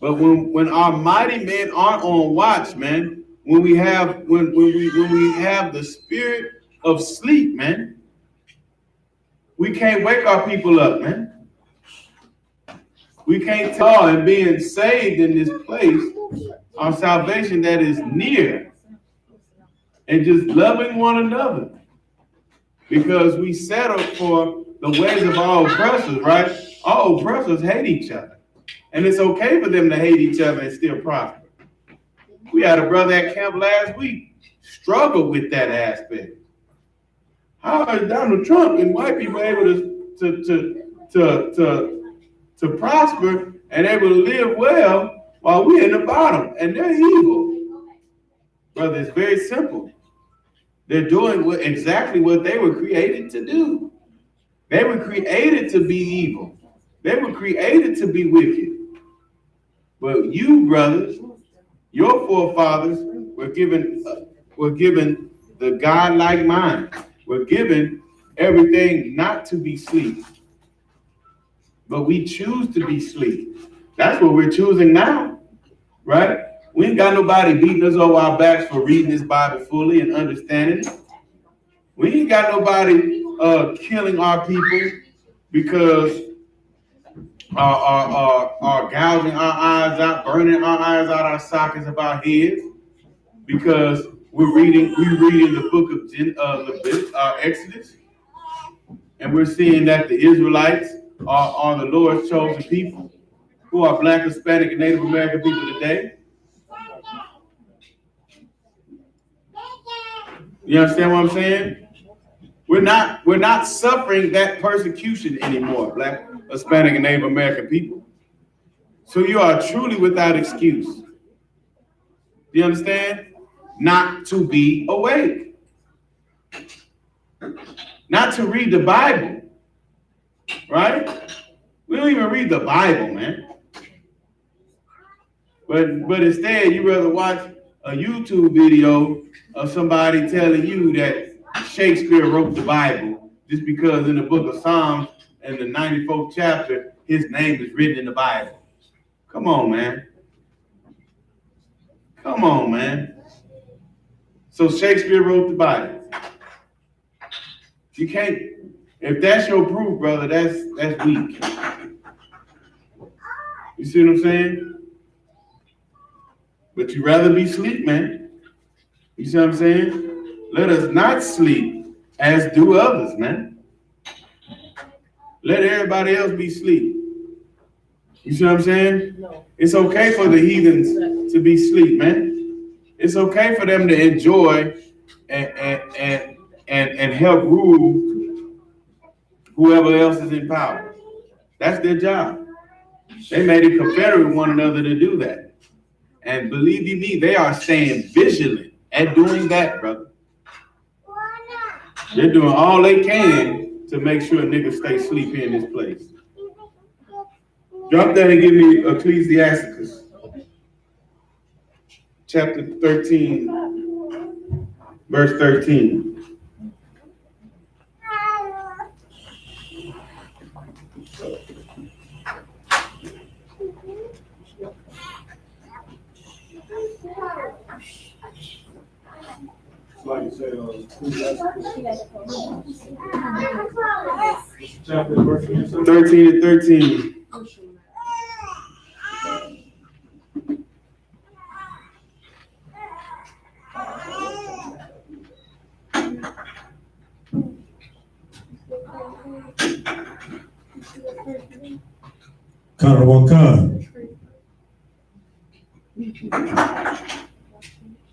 But when our mighty men aren't on watch, man, when we have the spirit of sleep, man, we can't wake our people up, man. We can't tell and being saved in this place, our salvation that is near, and just loving one another. Because we settle for the ways of our oppressors, right? Our oppressors hate each other. And it's okay for them to hate each other and still prosper. We had a brother at camp last week struggle with that aspect. How is Donald Trump and white people able to prosper and able to live well while we're in the bottom and they're evil? Brother, it's very simple. They're doing exactly what they were created to do. They were created to be evil. They were created to be wicked. But you, brothers, your forefathers were given the God-like mind. We're given everything not to be sleep. But we choose to be sleep. That's what we're choosing now, right? We ain't got nobody beating us over our backs for reading this Bible fully and understanding it. We ain't got nobody killing our people because are gouging our eyes out, burning our eyes out our sockets of our heads, because we're reading the book of Exodus, and we're seeing that the Israelites are the Lord's chosen people, who are Black, Hispanic, and Native American people today. You understand what I'm saying? We're not suffering that persecution anymore, Black, Hispanic, and Native American people. So you are truly without excuse. Do you understand? Not to be awake. Not to read the Bible. Right? We don't even read the Bible, man. But instead, you rather watch a YouTube video of somebody telling you that Shakespeare wrote the Bible just because in the book of Psalms in the 94th chapter, his name is written in the Bible. Come on, man. Come on, man. So Shakespeare wrote the Bible. You can't, if that's your proof, brother, that's weak. You see what I'm saying? But you rather be asleep, man. You see what I'm saying? Let us not sleep as do others, man. Let everybody else be asleep. You see what I'm saying? No. It's okay for the heathens to be asleep, man. It's okay for them to enjoy and help rule whoever else is in power. That's their job. They made a confederate with one another to do that. And believe you me, they are staying vigilant at doing that, brother. They're doing all they can to make sure niggas stay sleepy in this place. Drop that and give me Ecclesiasticus, chapter 13, verse 13. like you say, chapter and verse again, sir? 13 and 13. Connor one con.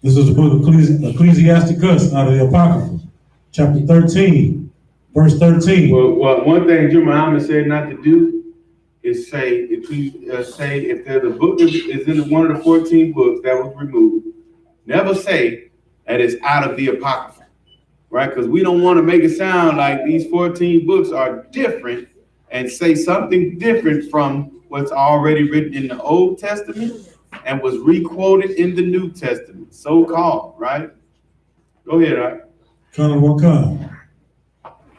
This is the book of Ecclesiasticus out of the Apocrypha, chapter 13, verse 13. Well, one thing Jim Muhammad said not to do is say if there's a book that is in one of the 14 books that was removed, never say that it's out of the Apocrypha, right? Because we don't want to make it sound like these 14 books are different and say something different from what's already written in the Old Testament and was re-quoted in the New Testament, so-called, right? Go ahead, right? Connor one con.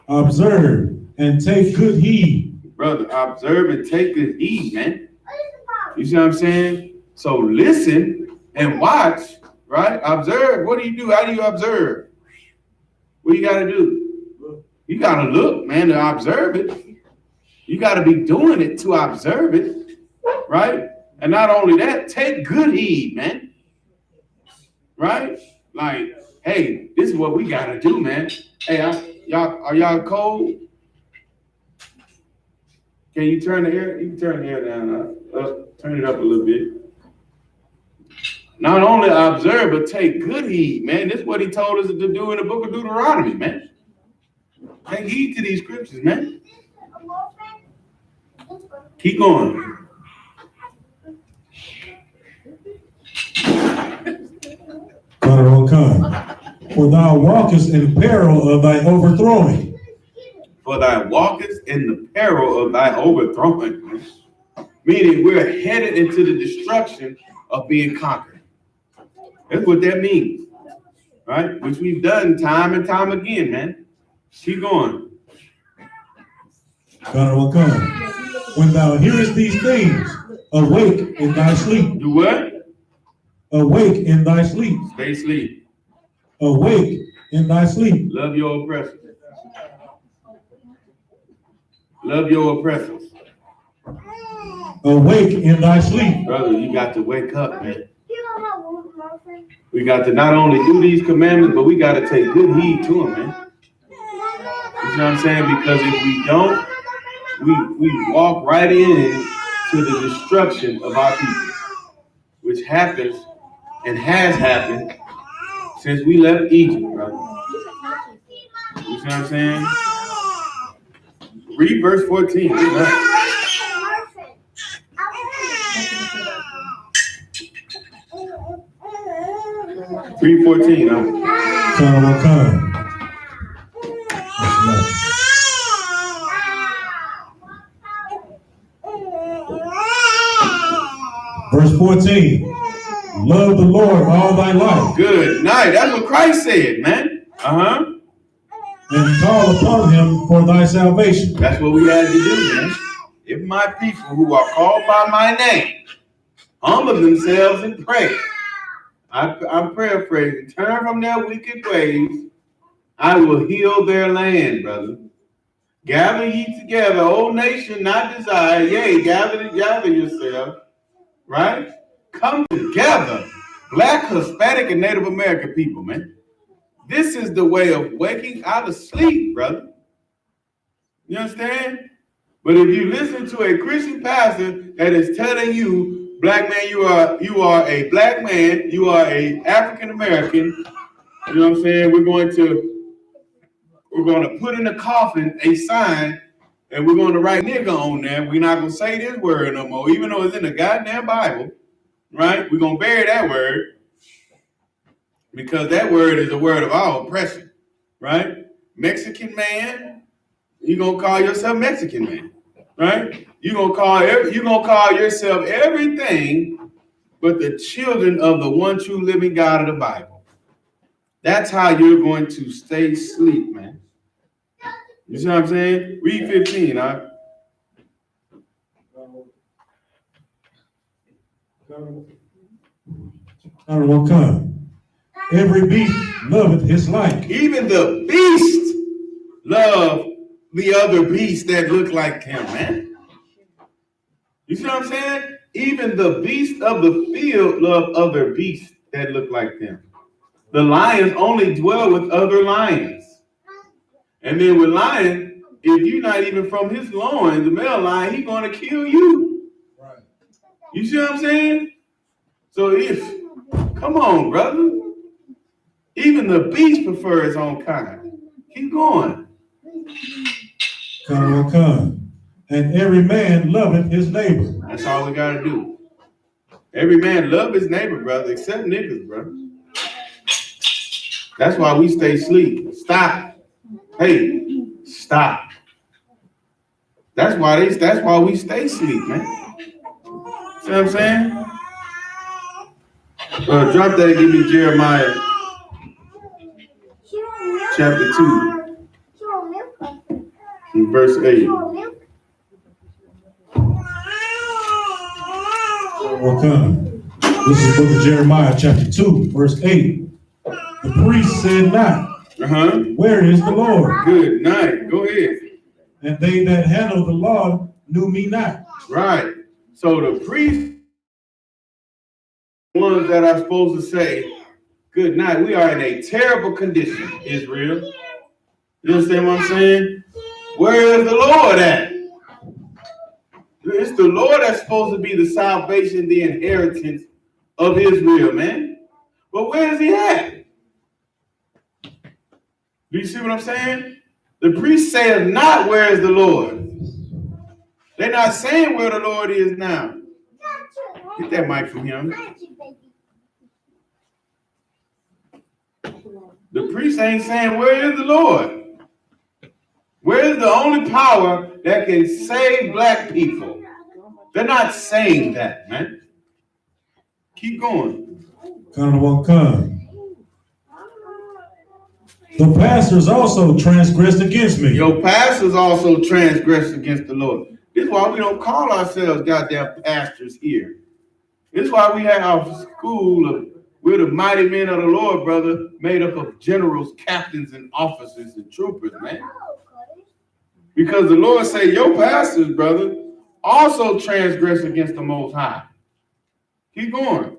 Observe and take good heed. Brother, observe and take good heed, man. You see what I'm saying? So listen and watch, right? Observe. What do you do? How do you observe? What you got to do? You got to look, man, to observe it. You got to be doing it to observe it, right? And not only that, take good heed, man. Right? Like, hey, this is what we got to do, man. Hey, are y'all cold? Can you turn the air? You can turn the air down, turn it up a little bit. Not only observe, but take good heed, man. This is what he told us to do in the book of Deuteronomy, man. Take heed to these scriptures, man. Keep going. For thou walkest in peril of thy overthrowing. For thy walkest in the peril of thy overthrowing. Meaning we're headed into the destruction of being conquered. That's what that means. Right? Which we've done time and time again, man. Keep going. When thou hearest these things, awake in thy sleep. Do what? Awake in thy sleep. Stay asleep. Awake in thy sleep. Love your oppressors. Love your oppressors. Awake in thy sleep. Brother, you got to wake up, man. We got to not only do these commandments, but we got to take good heed to them, man. You know what I'm saying? Because if we don't, we walk right in to the destruction of our people, which happens and has happened since we left Egypt, brother. You see what I'm saying? Read verse 14. Read that. 3:14. Verse 14. Love the Lord all thy life. Good night. That's what Christ said, man. And call upon him for thy salvation. That's what we had to do, man. If my people who are called by my name humble themselves and pray, I'm paraphrasing, turn from their wicked ways, I will heal their land, brother. Gather ye together, O nation not desire, yea, gather yourself, right? Come together, Black, Hispanic, and Native American people, man. This is the way of waking out of sleep, brother. You understand? But if you listen to a Christian pastor that is telling you, black man, you are a black man, you are a African American, you know what I'm saying? We're going to put in a coffin a sign, and we're going to write nigga on there. We're not going to say this word no more, even though it's in the goddamn Bible, right? We're going to bury that word because that word is a word of our oppression, right? Mexican man, you're going to call yourself Mexican man, right? You're going to call yourself everything but the children of the one true living God of the Bible. That's how you're going to stay asleep, man. You see what I'm saying? Read 15, all right? Every beast loveth his like. Even the beast love the other beast that look like him, man. You see what I'm saying? Even the beasts of the field love other beasts that look like them. The lions only dwell with other lions. And then with lion, if you're not even from his loin, the male lion, he's going to kill you. Right. You see what I'm saying? So come on, brother. Even the beast prefers his own kind. Keep going. Come. And every man loveth his neighbor. That's all we got to do. Every man love his neighbor, brother, except niggas, brother. That's why we stay asleep. Stop. Hey, stop. That's why we stay asleep, man. See what I'm saying? Drop that and give me Jeremiah chapter 2, verse 8. Come. This is the book of Jeremiah, chapter 2, verse 8. The priest said not, Where is the Lord? Good night. Go ahead. And they that handle the law knew me not. Right. So the priests, ones that are supposed to say, good night. We are in a terrible condition, Israel. You understand what I'm saying? Where is the Lord at? It's the Lord that's supposed to be the salvation, the inheritance of Israel, man. But where is he at? Do you see what I'm saying? The priest saith not, where is the Lord? They're not saying where the Lord is now. Get that mic from him. The priest ain't saying, where is the Lord? Where is the only power that can save black people? They're not saying that, man. Keep going. Come. The pastors also transgressed against me. Your pastors also transgressed against the Lord. This is why we don't call ourselves goddamn pastors here. This is why we have our school we're the mighty men of the Lord, brother, made up of generals, captains, and officers and troopers, man. Because the Lord say, your pastors, brother, also transgress against the Most High. Keep going.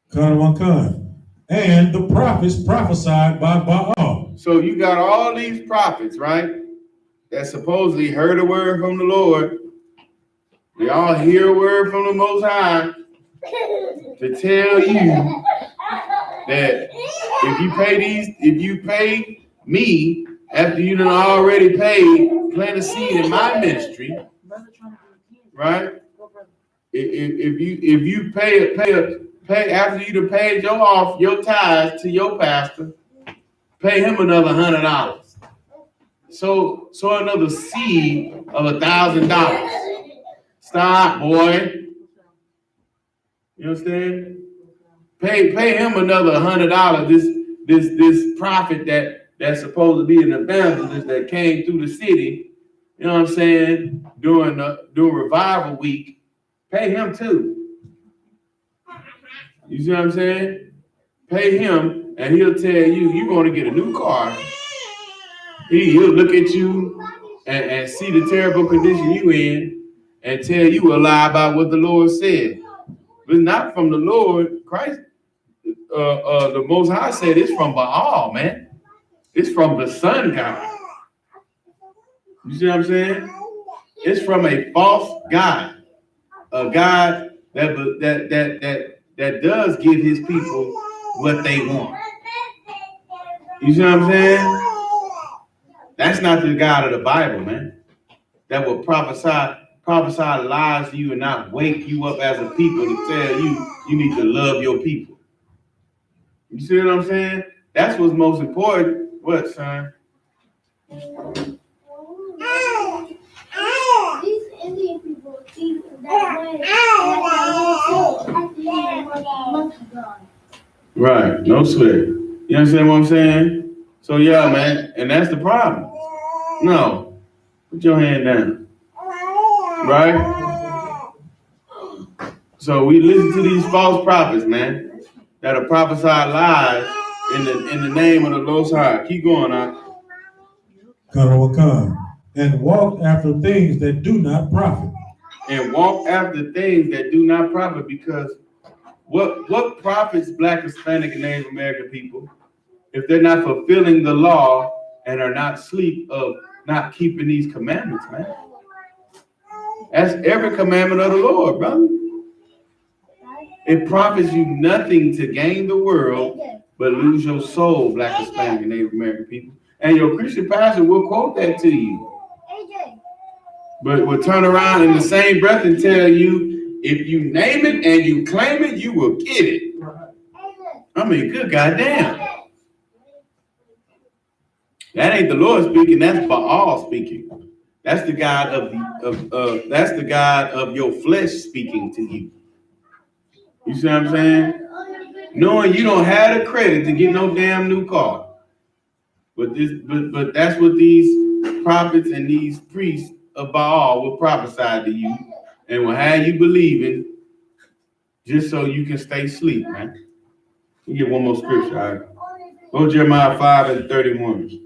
Come. And the prophets prophesied by Baal. So you got all these prophets, right, that supposedly heard a word from the Lord. They all hear a word from the Most High to tell you that if you pay me after you done already paid, plant a seed in my ministry, right? If you pay after you done paid your tithes to your pastor, pay him another $100. So another seed of $1,000. Stop, boy. You understand? Pay him another $100. This prophet that's supposed to be an evangelist that came through the city, you know what I'm saying, during revival week, pay him too. You see what I'm saying? Pay him, and he'll tell you you're going to get a new car. He'll look at you and see the terrible condition you in and tell you a lie about what the Lord said. But it's not from the Lord. Christ, the Most High said it's from Baal, man. It's from the sun god. You see what I'm saying? It's from a false god, a god that does give his people what they want. You see what I'm saying? That's not the God of the Bible, man. That will prophesy lies to you and not wake you up as a people to tell you need to love your people. You see what I'm saying? That's what's most important. What, son? These Indian people see that way. Right, no sweat. You understand what I'm saying? So yeah, man, and that's the problem. No, put your hand down. Right? So we listen to these false prophets, man. that'll prophesy lies in the name of the Most High. Keep going, and walk after things that do not profit. And walk after things that do not profit, because what profits Black, Hispanic, and Native American people if they're not fulfilling the law and are not asleep of not keeping these commandments, man? That's every commandment of the Lord, brother. It profits you nothing to gain the world, but lose your soul, Black, Hispanic, and Native American people. And your Christian pastor will quote that to you. But will turn around in the same breath and tell you, if you name it and you claim it, you will get it. I mean, good goddamn. That ain't the Lord speaking, that's Baal speaking. That's the God that's the God of your flesh speaking to you. You see what I'm saying? Knowing you don't have the credit to get no damn new car. But that's what these prophets and these priests of Baal will prophesy to you and will have you believing just so you can stay asleep, man. Let me get one more scripture. All right? Go to Jeremiah 5:31.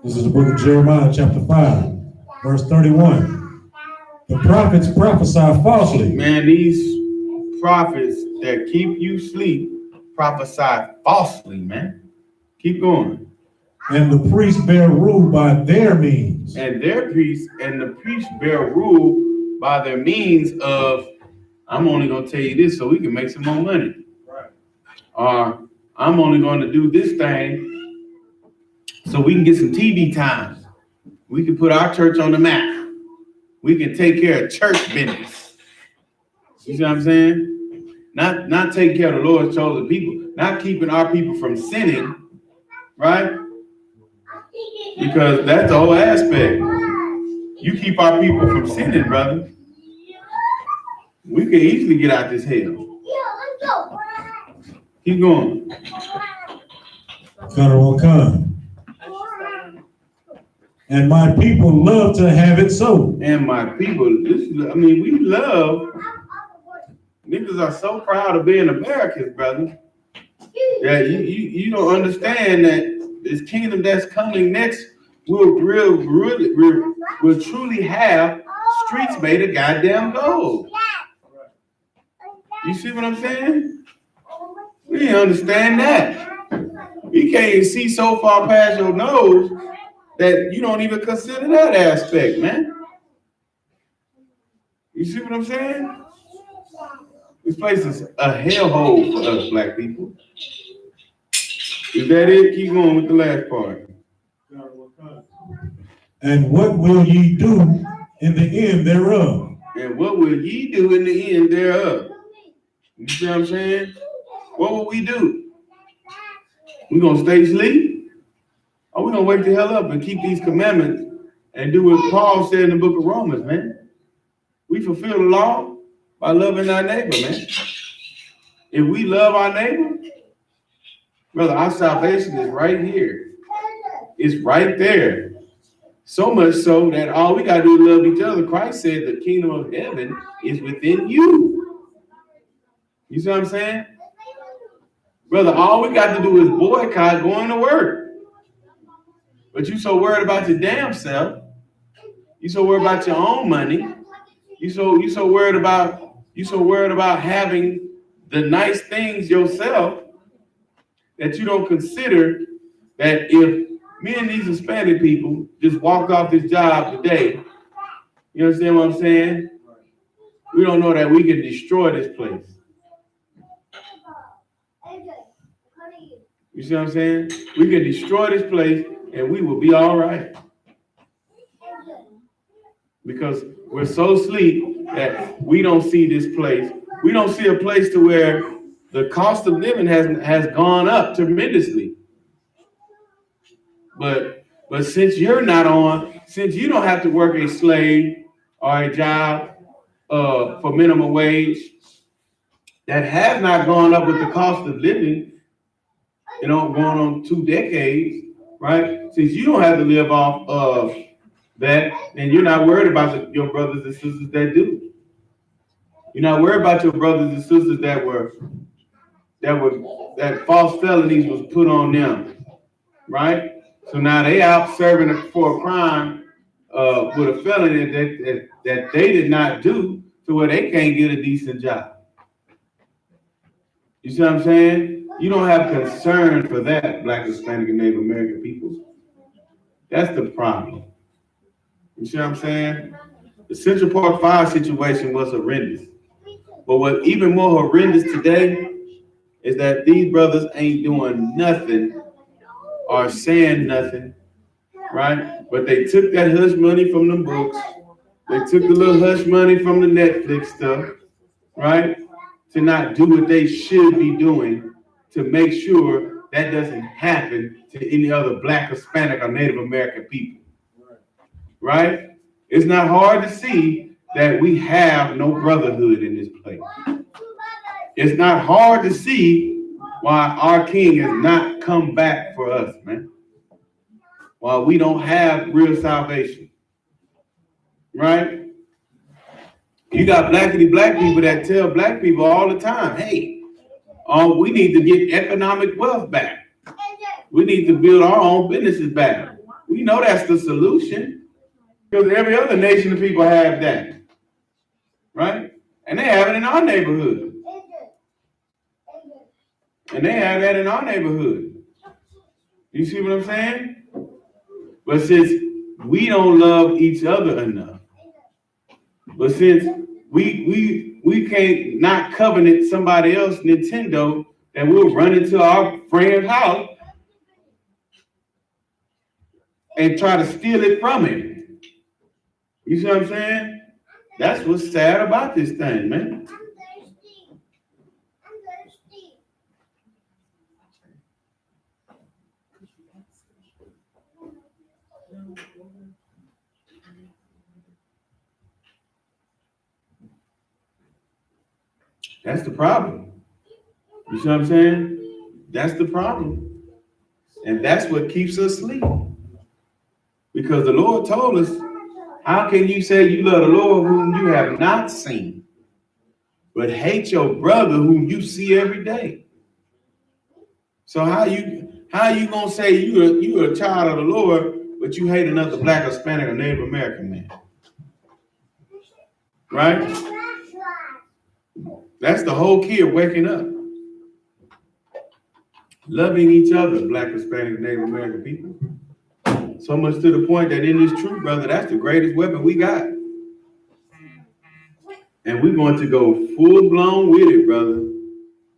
This is the book of Jeremiah, chapter 5, verse 31. The prophets prophesy falsely. Man, these prophets that keep you asleep prophesy falsely, man. Keep going. And the priests bear rule by their means. And the priests bear rule by their means of, I'm only going to tell you this so we can make some more money. Right. I'm only going to do this thing so we can get some TV time. We can put our church on the map. We can take care of church business. You see what I'm saying? Not taking care of the Lord's chosen people, not keeping our people from sinning, right? Because that's the whole aspect. You keep our people from sinning, brother. We can easily get out this hell. Keep going. And my people love to have it so. And my people, we love, niggas are so proud of being Americans, brother. Yeah, you don't understand that this kingdom that's coming next will truly have streets made of goddamn gold. You see what I'm saying? We didn't understand that. You can't even see so far past your nose that you don't even consider that aspect, man. You see what I'm saying? This place is a hellhole for us black people. Is that it? Keep going with the last part. And what will ye do in the end thereof? And what will ye do in the end thereof? You see what I'm saying? What will we do? We gonna stay asleep? Or we gonna wake the hell up and keep these commandments and do what Paul said in the book of Romans, man? We fulfill the law by loving our neighbor, man. If we love our neighbor, brother, our salvation is right here. It's right there. So much so that all we gotta do is love each other. Christ said the kingdom of heaven is within you. You see what I'm saying? Brother, all we got to do is boycott going to work. But you so worried about your damn self. You so worried about your own money. You so worried about having the nice things yourself that you don't consider that if me and these Hispanic people just walked off this job today, you understand what I'm saying? We don't know that we can destroy this place. You see what I'm saying? We can destroy this place and we will be all right. Because we're so asleep that we don't see this place. We don't see a place to where the cost of living has gone up tremendously. But since you're not on, since you don't have to work a slave or a job for minimum wage, that has not gone up with the cost of living, going on 2 decades, right? Since you don't have to live off of that, and you're not worried about your brothers and sisters that do. You're not worried about your brothers and sisters that false felonies was put on them, right? So now they out serving for a crime with a felony that they did not do, to where they can't get a decent job. You see what I'm saying? You don't have concern for that, Black, Hispanic, and Native American people. That's the problem. You see what I'm saying? The Central Park Fire situation was horrendous. But what's even more horrendous today is that these brothers ain't doing nothing or saying nothing, right? But they took that hush money from the books. They took the little hush money from the Netflix stuff, right? To not do what they should be doing to make sure that doesn't happen to any other Black, Hispanic, or Native American people, right? It's not hard to see that we have no brotherhood in this place. It's not hard to see why our King has not come back for us, man. Why we don't have real salvation, right? You got black people that tell Black people all the time, hey, we need to get economic wealth back. We need to build our own businesses back. We know that's the solution, because every other nation of people have that, right? And they have it in our neighborhood. And they have that in our neighborhood. You see what I'm saying? But since we don't love each other enough, but since we can't not covenant somebody else, Nintendo, that we'll run into our friend's house and try to steal it from him. You see what I'm saying? That's what's sad about this thing, man. That's the problem. You see what I'm saying? That's the problem. And that's what keeps us asleep. Because the Lord told us, how can you say you love the Lord whom you have not seen, but hate your brother whom you see every day? So how you gonna say you're a child of the Lord, but you hate another Black, Hispanic, or Native American man? Right? That's the whole key of waking up. Loving each other, Black, Hispanic, Native American people. So much to the point that in this truth, brother, that's the greatest weapon we got. And we're going to go full blown with it, brother.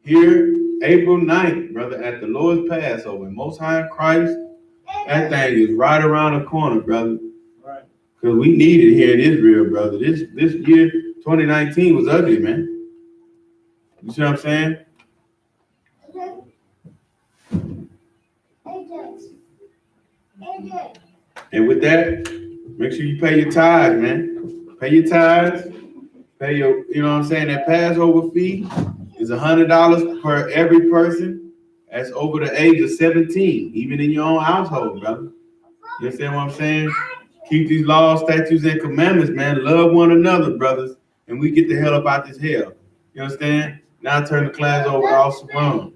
Here, April 9th, brother, at the Lord's Passover, Most High in Christ. That thing is right around the corner, brother. Because we need it here in Israel, brother. This year, 2019, was ugly, man. You see what I'm saying? And with that, make sure you pay your tithes, man. Pay your tithes. Pay your, you know what I'm saying? That Passover fee is $100 per every person that's over the age of 17, even in your own household, brother. You understand what I'm saying? Keep these laws, statutes, and commandments, man. Love one another, brothers, and we get the hell up out this hell. You understand? Now I turn the class over to Officer Ron.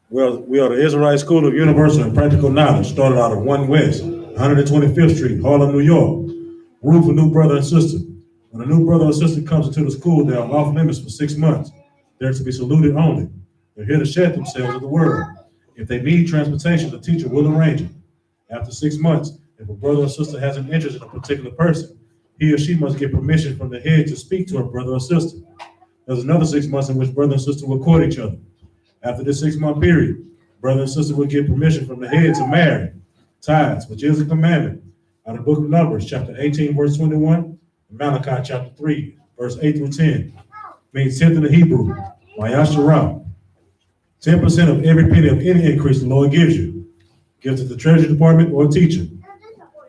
We are the Israelite School of Universal and Practical Knowledge, started out of 1 West, 125th Street, Harlem, New York. Room for new brother and sister. When a new brother or sister comes into the school, they are off limits for 6 months. They're to be saluted only. They're here to shed themselves with the word. If they need transportation, the teacher will arrange it. After 6 months, if a brother or sister has an interest in a particular person, he or she must get permission from the head to speak to her brother or sister. There's another 6 months in which brother and sister will court each other. After this 6-month period, brother and sister will get permission from the head to marry. Tithes, which is a commandment, out of the book of Numbers, chapter 18, verse 21, and Malachi, chapter 3, verse 8 through 10, means 10th in the Hebrew, YAHANNA. 10% of every penny of any increase the Lord gives you. Give to the Treasury Department or teacher.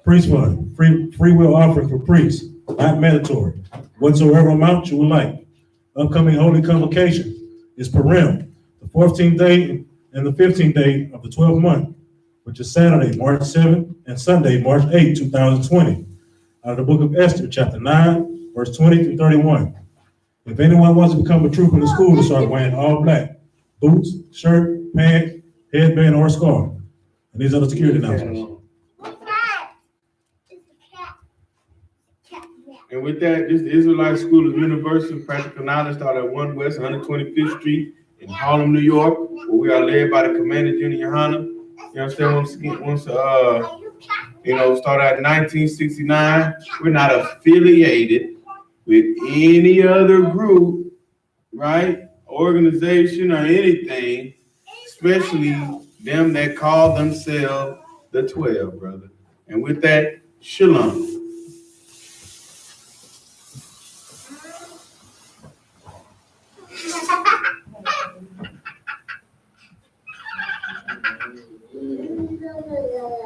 Priest fund, free will offering for priests, not mandatory. Whatsoever amount you would like. Upcoming holy convocation is Purim, the 14th day and the 15th day of the 12th month, which is Saturday, March 7th, and Sunday, March 8, 2020. Out of the book of Esther, chapter 9, verse 20 through 31. If anyone wants to become a trooper in the school, to start wearing all black, boots, shirt, pants, headband, or scarf. And these are the security announcements. And with that, this is the Israelite School of Universal Practical Knowledge, started at 1 West 125th Street in Harlem, New York, where we are led by the Commander Junior YAHANNA. You understand? Started at 1969. We're not affiliated with any other group, right? Organization or anything, especially them that call themselves the 12, brother. And with that, shalom.